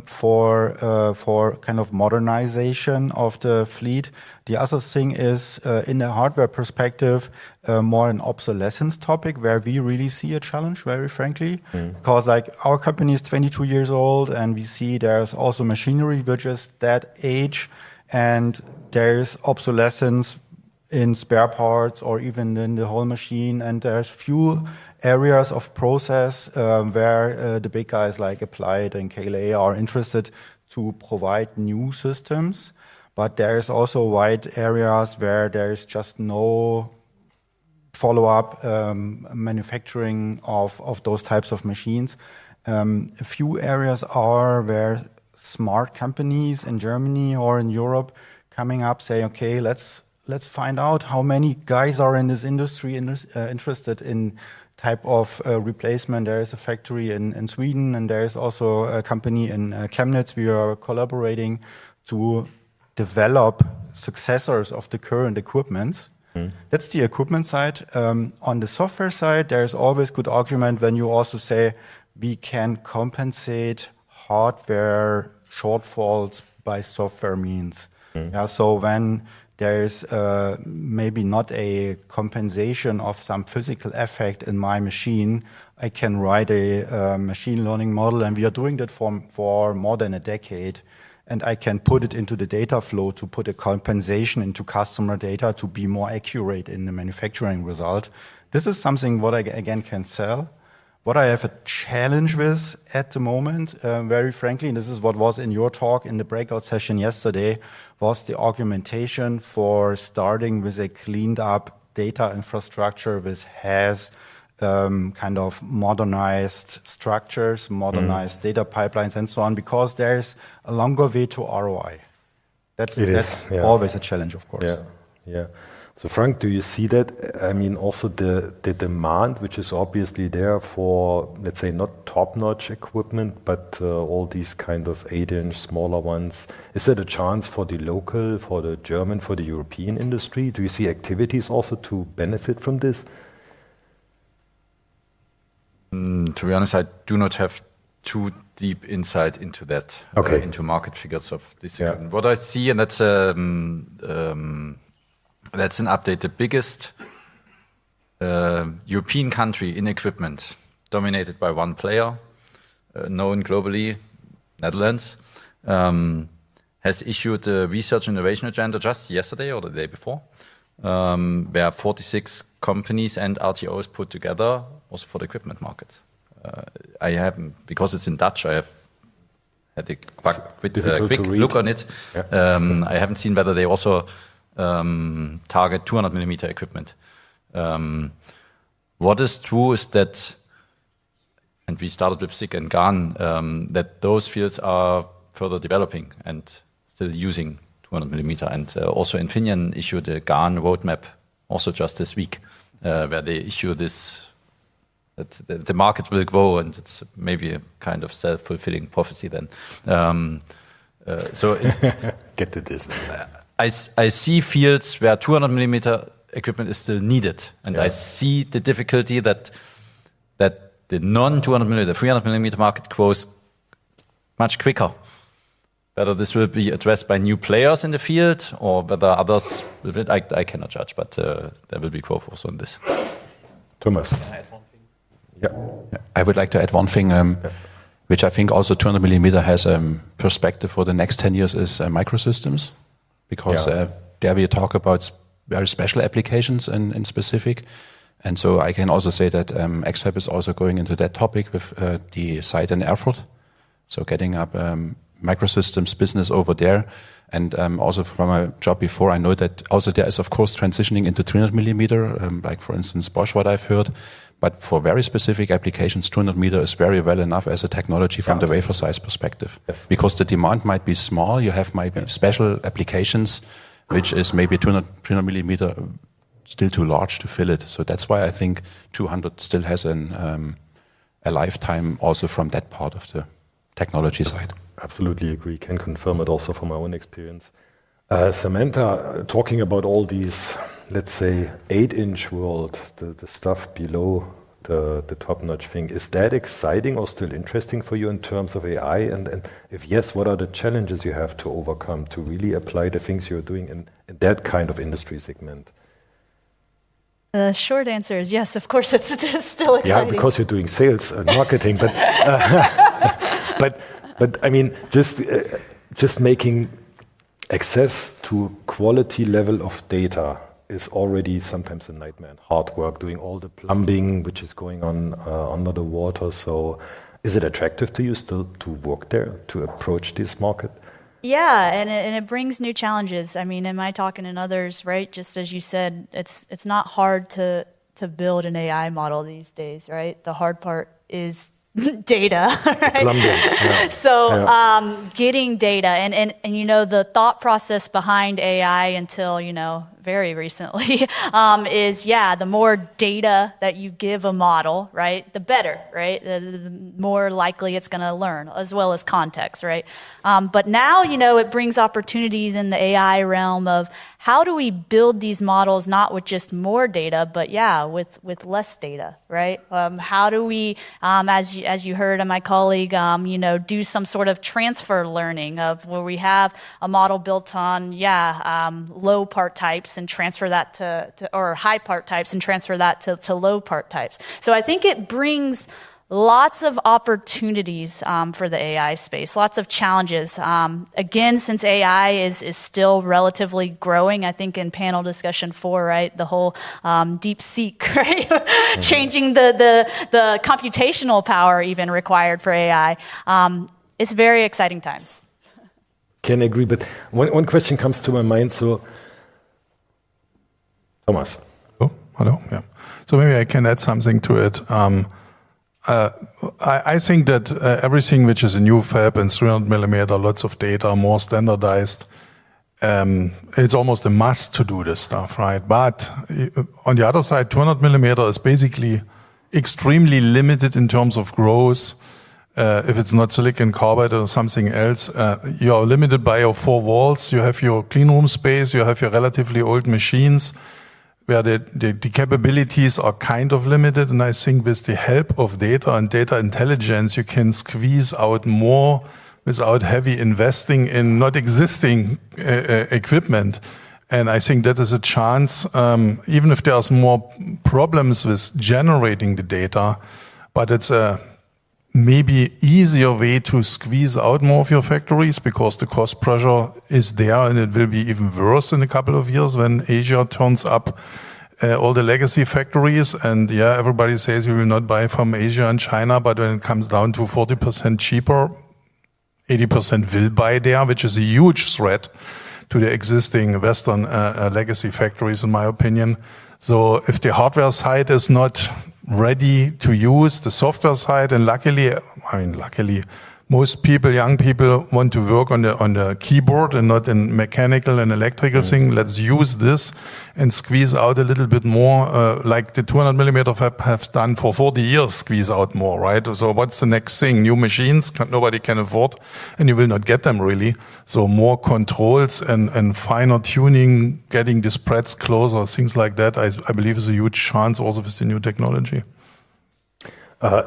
E: for kind of modernization of the fleet. The other thing is, in a hardware perspective, more an obsolescence topic where we really see a challenge, very frankly, because like our company is 22 years old, and we see there's also machinery which is that age, and there's obsolescence in spare parts or even in the whole machine, and there's few areas of process where the big guys like Applied and KLA are interested to provide new systems. But there's also wide areas where there's just no follow-up manufacturing of those types of machines. A few areas are where smart companies in Germany or in Europe coming up say, okay, let's find out how many guys are in this industry interested in type of replacement. There is a factory in Sweden, and there is also a company in Chemnitz. We are collaborating to develop successors of the current equipment. That's the equipment side. On the software side, there's always good argument when you also say we can compensate hardware shortfalls by software means. Yeah, so when there's maybe not a compensation of some physical effect in my machine, I can write a machine learning model, and we are doing that for more than a decade. And I can put it into the data flow to put a compensation into customer data to be more accurate in the manufacturing result. This is something what I, again, can sell. What I have a challenge with at the moment, very frankly, and this is what was in your talk in the breakout session yesterday, was the argumentation for starting with a cleaned up data infrastructure which has kind of modernized structures, modernized data pipelines, and so on, because there's a longer way to ROI. That's always a challenge, of course.
B: Yeah. So Frank, do you see that? I mean, also the demand, which is obviously there for, let's say, not top-notch equipment, but all these kind of 8-inch smaller ones. Is that a chance for the local, for the German, for the European industry? Do you see activities also to benefit from this?
G: To be honest, I do not have too deep insight into that, into market figures of this equipment. What I see, and that's an update. The biggest European country in equipment, dominated by one player, known globally, Netherlands, has issued a research innovation agenda just yesterday or the day before, where 46 companies and RTOs put together also for the equipment market. I haven't, because it's in Dutch, I have had a quick look on it. I haven't seen whether they also target 200 millimeter equipment. What is true is that, and we started with SIG and GaN, that those fields are further developing and still using 200 millimeter. And also Infineon issued a GaN roadmap also just this week, where they issue this, that the market will grow, and it's maybe a kind of self-fulfilling prophecy then.
B: Get to this.
G: I see fields where 200 millimeter equipment is still needed, and I see the difficulty that the non-200 millimeter, 300 millimeter market grows much quicker. Whether this will be addressed by new players in the field or whether others will be, I cannot judge, but there will be growth also in this.
B: Thomas.
D: I would like to add one thing, which I think also 200 millimeter has perspective for the next 10 years is microsystems, because there we talk about very special applications in specific. And so I can also say that X-Fab is also going into that topic with the site in Erfurt. So getting up microsystems business over there. And also from my job before, I know that also there is, of course, transitioning into 300 millimeter, like for instance, Bosch, what I've heard. But for very specific applications, 200 millimeter is very well enough as a technology from the wafer size perspective.
B: Yes.
D: Because the demand might be small, you have maybe special applications, which is maybe 300 millimeter still too large to fill it. So that's why I think 200 still has a lifetime also from that part of the technology side.
B: Absolutely agree. Can confirm it also from my own experience. Samantha, talking about all these, let's say, 8-inch world, the stuff below the top-notch thing, is that exciting or still interesting for you in terms of AI? And if yes, what are the challenges you have to overcome to really apply the things you're doing in that kind of industry segment?
C: The short answer is yes, of course, it's still exciting.
B: Yeah, because you're doing sales and marketing, but but I mean, just making access to quality level of data is already sometimes a nightmare and hard work, doing all the plumbing which is going on under the water. So is it attractive to you still to work there, to approach this market?
C: Yeah, and it brings new challenges. I mean, in my talking and others, right? Just as you said, it's not hard to build an AI model these days, right? The hard part is data, right? So getting data and you know, the thought process behind AI until, you know, very recently is, the more data that you give a model, right, the better, right? The more likely it's going to learn, as well as context, right? But now, you know, it brings opportunities in the AI realm of how do we build these models not with just more data, but with less data, right? How do we, as you heard of my colleague, you know, do some sort of transfer learning of where we have a model built on, low part types and transfer that to or high part types and transfer that to low part types. So I think it brings lots of opportunities for the AI space, lots of challenges. Again, since AI is still relatively growing, I think in panel discussion 4, right, the whole deep seek, right, changing the computational power even required for AI. It's very exciting times.
B: Can agree, but one question comes to my mind. So, Thomas.
F: Oh, hello. Yeah. So maybe I can add something to it. I think that everything which is a new fab and 300 millimeter, lots of data, more standardized, it's almost a must to do this stuff, right? But on the other side, 200 millimeter is basically extremely limited in terms of growth. If it's not silicon carbide or something else, you are limited by your 4 walls. You have your clean room space, you have your relatively old machines, where the capabilities are kind of limited. And I think with the help of data and data intelligence, you can squeeze out more without heavy investing in not existing equipment. And I think that is a chance, even if there's more problems with generating the data, but it's a maybe easier way to squeeze out more of your factories, because the cost pressure is there, and it will be even worse in a couple of years when Asia turns up all the legacy factories. And everybody says we will not buy from Asia and China, but when it comes down to 40% cheaper, 80% will buy there, which is a huge threat to the existing Western legacy factories, in my opinion. So if the hardware side is not ready to use the software side, and luckily, most people, young people, want to work on the keyboard and not in mechanical and electrical thing. Let's use this and squeeze out a little bit more, like the 200 millimeter fab have done for 40 years, squeeze out more, right? So what's the next thing? New machines, nobody can afford, and you will not get them really. So more controls and finer tuning, getting the spreads closer, things like that, I believe is a huge chance also with the new technology.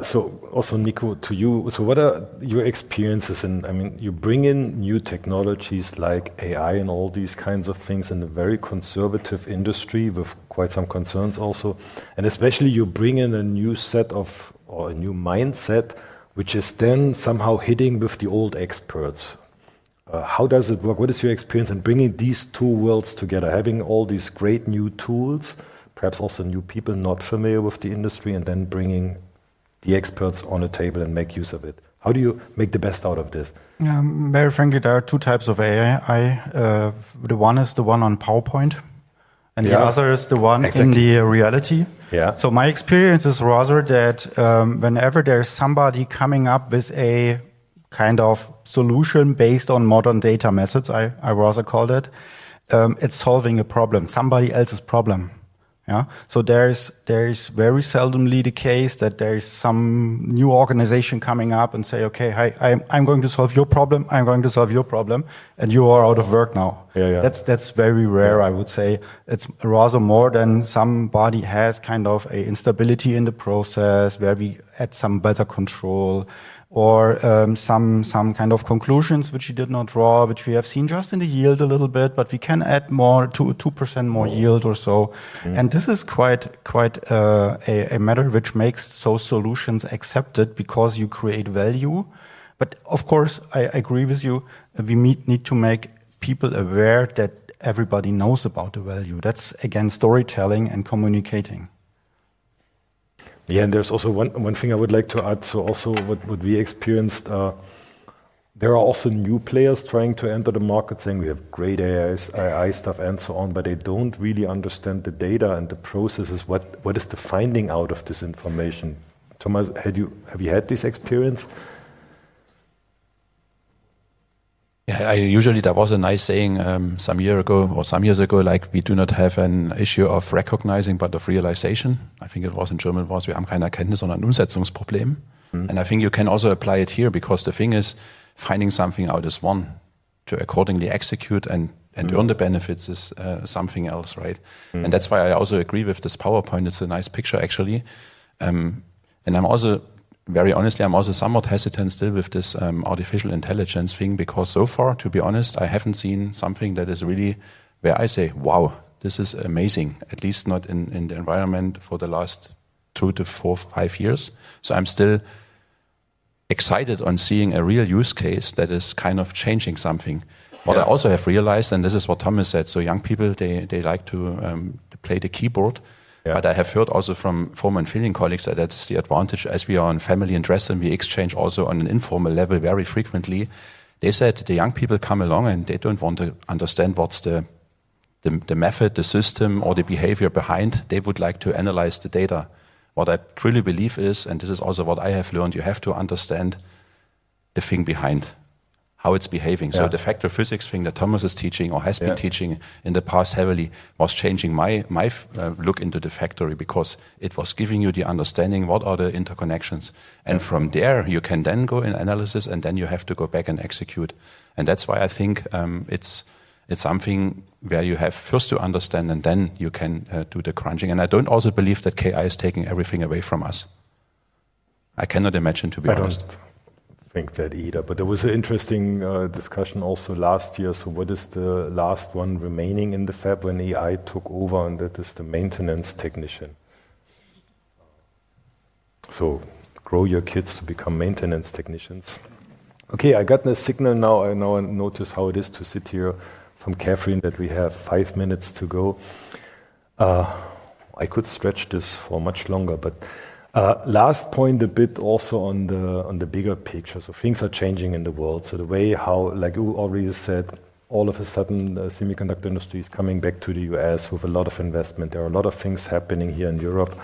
B: So also, Nico, to you, so what are your experiences in, I mean, you bring in new technologies like AI and all these kinds of things in a very conservative industry with quite some concerns also, and especially you bring in a new set of, or a new mindset, which is then somehow hitting with the old experts. How does it work? What is your experience in bringing these two worlds together, having all these great new tools, perhaps also new people not familiar with the industry, and then bringing the experts on a table and make use of it? How do you make the best out of this?
E: Very frankly, there are two types of AI. The one is the one on PowerPoint, and the other is the one in the reality.
B: Yeah.
E: So my experience is rather that whenever there's somebody coming up with a kind of solution based on modern data methods, I rather call it, it's solving a problem, somebody else's problem. Yeah. So there's very seldomly the case that there's some new organization coming up and say, okay, hi, I'm going to solve your problem, I'm going to solve your problem, and you are out of work now.
B: Yeah.
E: That's very rare, I would say. It's rather more than somebody has kind of a instability in the process where we add some better control, or some kind of conclusions which he did not draw, which we have seen just in the yield a little bit, but we can add more to 2% more yield or so. And this is quite a matter which makes those solutions accepted because you create value. But of course, I agree with you. We need to make people aware that everybody knows about the value. That's again storytelling and communicating.
B: Yeah, and there's also one thing I would like to add. So also what we experienced, there are also new players trying to enter the market saying we have great AI stuff and so on, but they don't really understand the data and the processes. What is the finding out of this information? Thomas, have you had this experience?
D: Yeah, usually there was a nice saying some years ago, like we do not have an issue of recognizing, but of realization. I think it was in German was, wir haben keine Erkenntnis, sondern ein Umsetzungsproblem. And I think you can also apply it here, because the thing is, finding something out is one, to accordingly execute and earn the benefits is something else, right? And that's why I also agree with this PowerPoint. It's a nice picture, actually. And I'm also, very honestly, I'm also somewhat hesitant still with this artificial intelligence thing, because so far, to be honest, I haven't seen something that is really where I say, wow, this is amazing, at least not in the environment for the last 2 to 4, 5 years. So I'm still excited on seeing a real use case that is kind of changing something. What I also have realized, and this is what Thomas said, so young people, they like to play the keyboard. Yeah. But I have heard also from former and filling colleagues that that's the advantage, as we are in family in Dresden, we exchange also on an informal level very frequently. They said the young people come along and they don't want to understand what's the method, the system, or the behavior behind. They would like to analyze the data. What I truly believe is, and this is also what I have learned, you have to understand the thing behind, how it's behaving. So the factor physics thing that Thomas is teaching or has been teaching in the past heavily was changing my look into the factory, because it was giving you the understanding what are the interconnections. And from there, you can then go in analysis, and then you have to go back and execute. And that's why I think it's something where you have first to understand, and then you can do the crunching. And I don't also believe that KI is taking everything away from us. I cannot imagine, to be honest.
B: Think that either, but there was an interesting discussion also last year. So what is the last one remaining in the fab when AI took over, and that is the maintenance technician. So grow your kids to become maintenance technicians. Okay, I got a signal now. I notice how it is to sit here from Catherine that we have 5 minutes to go. I could stretch this for much longer, but last point a bit also on the bigger picture. So things are changing in the world. So the way how, like you already said, all of a sudden the semiconductor industry is coming back to the US with a lot of investment. There are a lot of things happening here in Europe.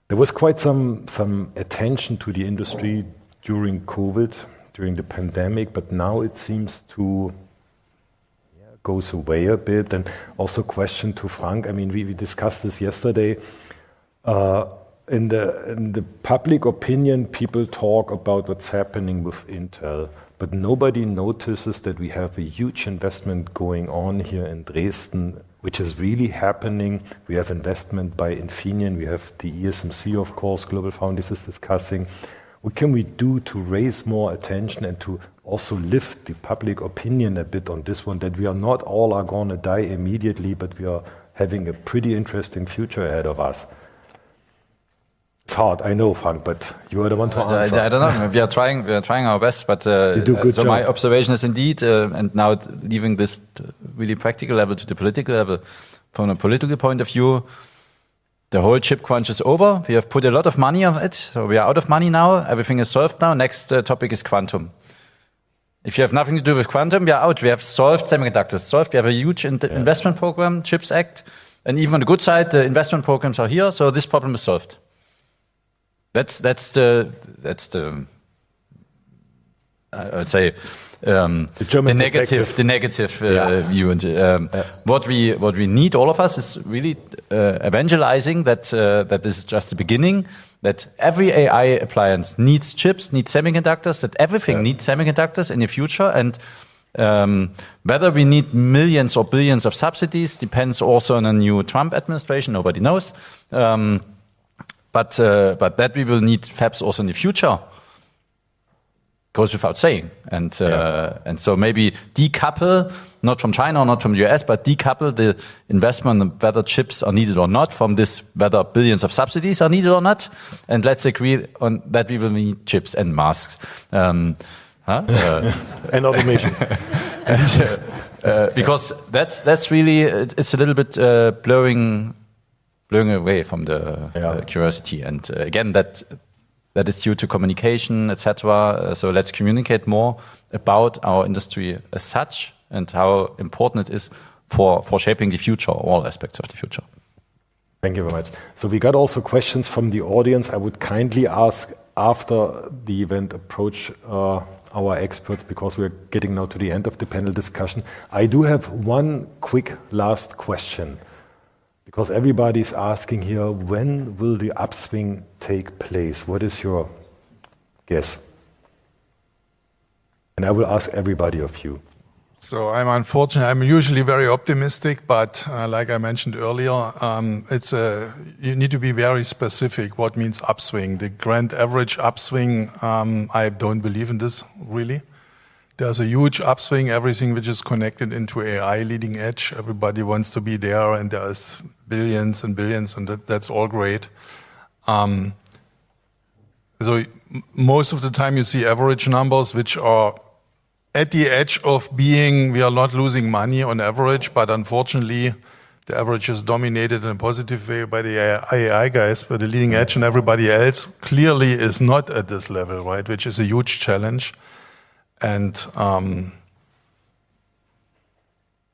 B: There was quite some attention to the industry during COVID, during the pandemic, but now it seems to goes away a bit. And also question to Frank, I mean, we discussed this yesterday. In the public opinion, people talk about what's happening with Intel, but nobody notices that we have a huge investment going on here in Dresden, which is really happening. We have investment by Infineon, we have the ESMC, of course, Global Foundries is discussing. What can we do to raise more attention and to also lift the public opinion a bit on this one, that we are not all are going to die immediately, but we are having a pretty interesting future ahead of us? It's hard, I know, Frank, but you are the one to answer.
G: I don't know. We are trying our best, but
B: you do good
G: so
B: job.
G: My observation is indeed, and now leaving this really practical level to the political level, from a political point of view, the whole chip crunch is over. We have put a lot of money on it, so we are out of money now. Everything is solved now. Next topic is quantum. If you have nothing to do with quantum, we are out. We have solved semiconductors. Solved. We have a huge investment program, CHIPS Act, and even on the good side, the investment programs are here. So this problem is solved. That's the I would say the negative view. And what we need, all of us, is really evangelizing that this is just the beginning. That every AI appliance needs chips, needs semiconductors. That everything needs semiconductors in the future. And whether we need millions or billions of subsidies depends also on a new Trump administration. Nobody knows. But that we will need fabs also in the future goes without saying. And so maybe decouple, not from China or not from the US, but decouple the investment in whether chips are needed or not from this, whether billions of subsidies are needed or not. And let's agree on that we will need chips and masks.
B: And automation.
G: Because that's really, it's a little bit blowing away from the curiosity. And again, that is due to communication, etc. So let's communicate more about our industry as such and how important it is for shaping the future, all aspects of the future.
B: Thank you very much. So we got also questions from the audience. I would kindly ask after the event approach our experts, because we're getting now to the end of the panel discussion. I do have one quick last question. Because everybody's asking here, when will the upswing take place? What is your guess? And I will ask everybody of you.
F: So I'm unfortunate. I'm usually very optimistic, but like I mentioned earlier, you need to be very specific. What means upswing? The grand average upswing, I don't believe in this really. There's a huge upswing, everything which is connected into AI, leading edge. Everybody wants to be there, and there's billions and billions, and that's all great. So most of the time you see average numbers which are at the edge of being, we are not losing money on average, but unfortunately the average is dominated in a positive way by the AI guys, but the leading edge and everybody else clearly is not at this level, right? Which is a huge challenge. And I'm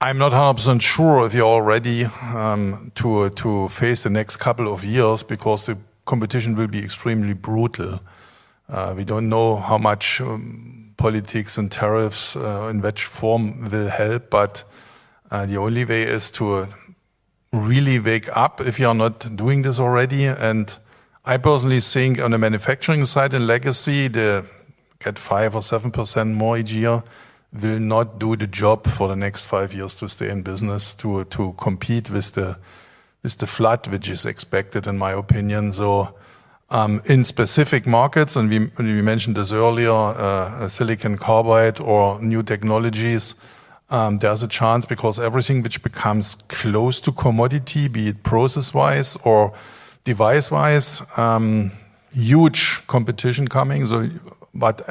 F: not 100% sure if you're all ready to face the next couple of years, because the competition will be extremely brutal. We don't know how much politics and tariffs in which form will help, but the only way is to really wake up if you're not doing this already. And I personally think on the manufacturing side in legacy, the get 5 or 7% more each year will not do the job for the next 5 years to stay in business, to compete with the flood which is expected, in my opinion. So in specific markets, and we mentioned this earlier, silicon carbide or new technologies, there's a chance, because everything which becomes close to commodity, be it process-wise or device-wise, huge competition coming. So, but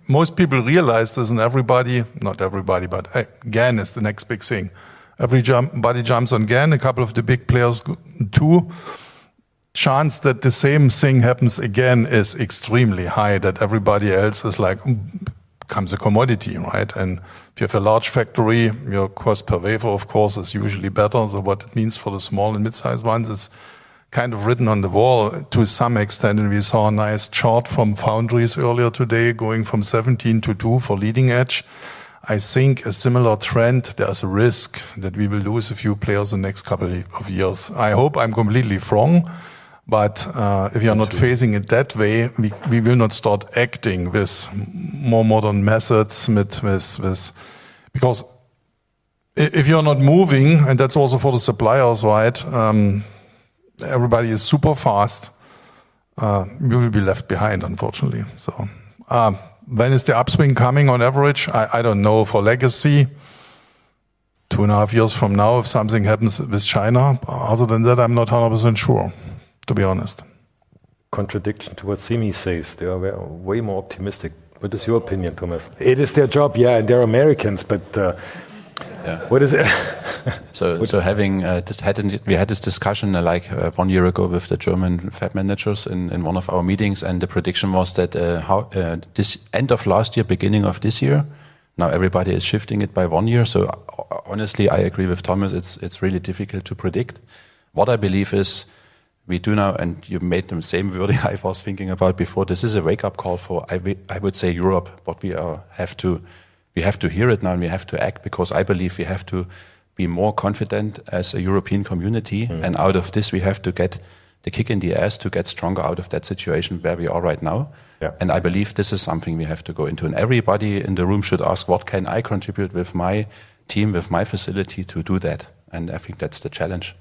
F: most people realize this, and not everybody, but GaN is the next big thing. Everybody jumps on GaN, a couple of the big players too. Chance that the same thing happens again is extremely high, that everybody else is like, becomes a commodity, right? And if you have a large factory, your cost per wafer, of course, is usually better. So what it means for the small and mid-sized ones is kind of written on the wall to some extent, and we saw a nice chart from foundries earlier today going from 17 to 2 for leading edge. I think a similar trend, there's a risk that we will lose a few players in the next couple of years. I hope I'm completely wrong, but if you're not facing it that way, we will not start acting with more modern methods, because if you're not moving, and that's also for the suppliers, right? Everybody is super fast. You will be left behind, unfortunately. So, when is the upswing coming on average? I don't know. For legacy, 2.5 years from now, if something happens with China. Other than that, I'm not 100% sure, to be honest.
B: Contradiction to what Semi says. They are way more optimistic. What is your opinion, Thomas? It is their job, yeah, and they're Americans, but what is it?
D: So having we had this discussion 1 year ago with the German fab managers in one of our meetings, and the prediction was that this end of last year, beginning of this year, now everybody is shifting it by 1 year. So honestly, I agree with Thomas. It's really difficult to predict. What I believe is we do now, and you made the same wording I was thinking about before. This is a wake-up call for I would say Europe. What we have to hear it now, and we have to act, because I believe we have to be more confident as a European community. And out of this, we have to get the kick in the ass to get stronger out of that situation where we are right now. Yeah. And I believe this is something we have to go into. And everybody in the room should ask, what can I contribute with my team, with my facility to do that? And I think that's the challenge.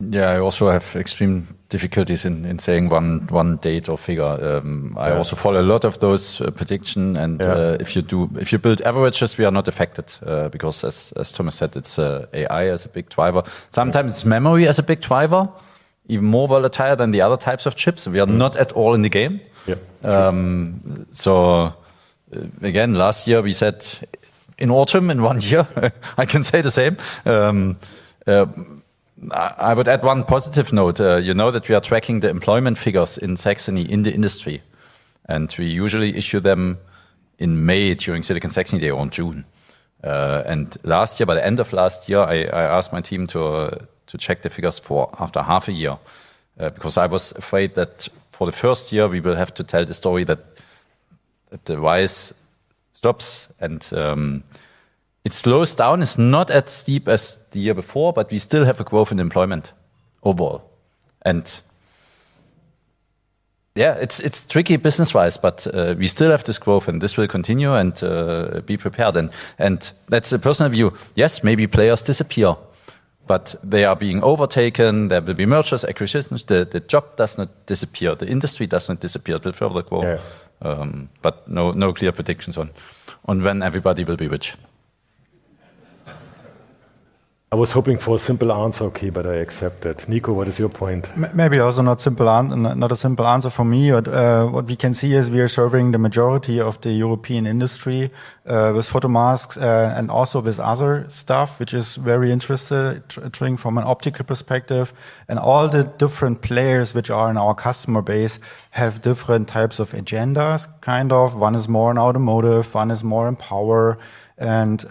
G: Yeah, I also have extreme difficulties in saying one date or figure. I also follow a lot of those prediction, and if you build averages, we are not affected because, as Thomas said, it's AI as a big driver. Sometimes it's memory as a big driver, even more volatile than the other types of chips. We are not at all in the game. So again, last year we said in autumn in 1 year. I can say the same. I would add one positive note. You know that we are tracking the employment figures in Saxony in the industry. And we usually issue them in May during Silicon Saxony Day or in June. And last year, by the end of last year, I asked my team to check the figures for after half a year. Because I was afraid that for the first year, we will have to tell the story that the rise stops and it slows down. It's not as steep as the year before, but we still have a growth in employment overall. And yeah, it's tricky business-wise, but we still have this growth, and this will continue. And be prepared. And that's a personal view. Yes, maybe players disappear, but they are being overtaken. There will be mergers, acquisitions. The job does not disappear. The industry does not disappear. It will further grow. Yeah. But no clear predictions on when everybody will be rich.
B: I was hoping for a simple answer, okay, but I accept that. Nico, what is your point?
E: Maybe also not a simple answer for me. But what we can see is we are serving the majority of the European industry with photomasks and also with other stuff, which is very interesting from an optical perspective. And all the different players which are in our customer base have different types of agendas, kind of. One is more in automotive, one is more in power. And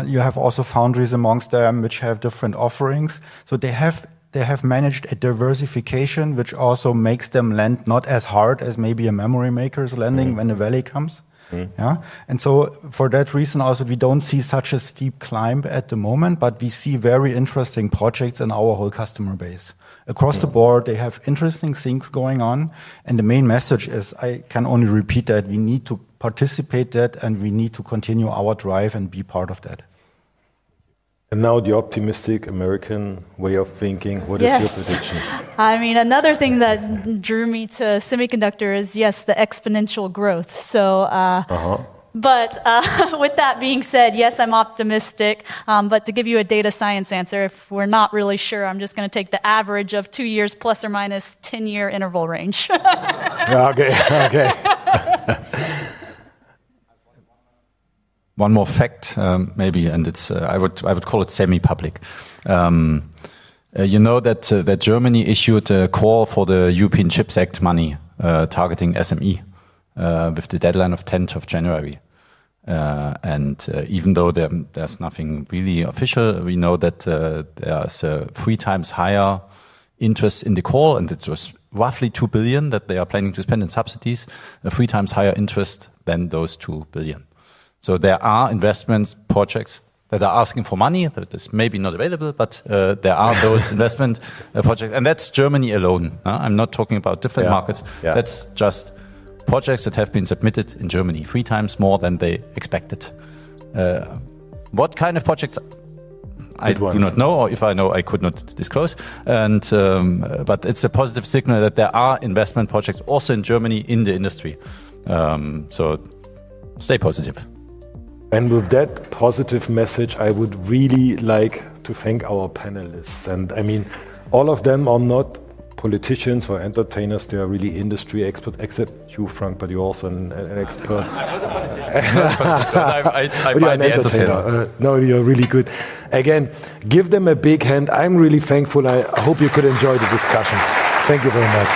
E: you have also foundries amongst them which have different offerings. So they have managed a diversification which also makes them land not as hard as maybe a memory maker is landing when the valley comes. Yeah. And so for that reason also we don't see such a steep climb at the moment, but we see very interesting projects in our whole customer base. Across the board, they have interesting things going on. And the main message is, I can only repeat that, we need to participate that and we need to continue our drive and be part of that.
B: And now the optimistic American way of thinking. What is your prediction?
C: I mean, another thing that drew me to semiconductor is, yes, the exponential growth. So, but with that being said, yes, I'm optimistic. But to give you a data science answer, if we're not really sure, I'm just going to take the average of 2 years plus or minus 10-year interval range.
B: Okay.
G: One more fact, maybe, and it's I would call it semi-public. You know that Germany issued a call for the European Chips Act money targeting SME with the deadline of 10th of January. Even though there's nothing really official, we know that there's a 3 times higher interest in the call, and it was roughly 2 billion that they are planning to spend in subsidies, 3 times higher interest than those 2 billion. So there are investment projects that are asking for money that is maybe not available, but there are those investment projects, and that's Germany alone. I'm not talking about different markets. Yeah. That's just projects that have been submitted in Germany, 3 times more than they expected. What kind of projects? I do not know, or if I know, I could not disclose. But it's a positive signal that there are investment projects also in Germany in the industry. So stay positive.
B: And with that positive message, I would really like to thank our panelists. And I mean, all of them are not politicians or entertainers. They are really industry experts, except you, Frank, but you're also an expert.
G: I'm not a politician. I'm an entertainer.
B: No, you're really good. Again, give them a big hand. I'm really thankful. I hope you could enjoy the discussion. Thank you very much.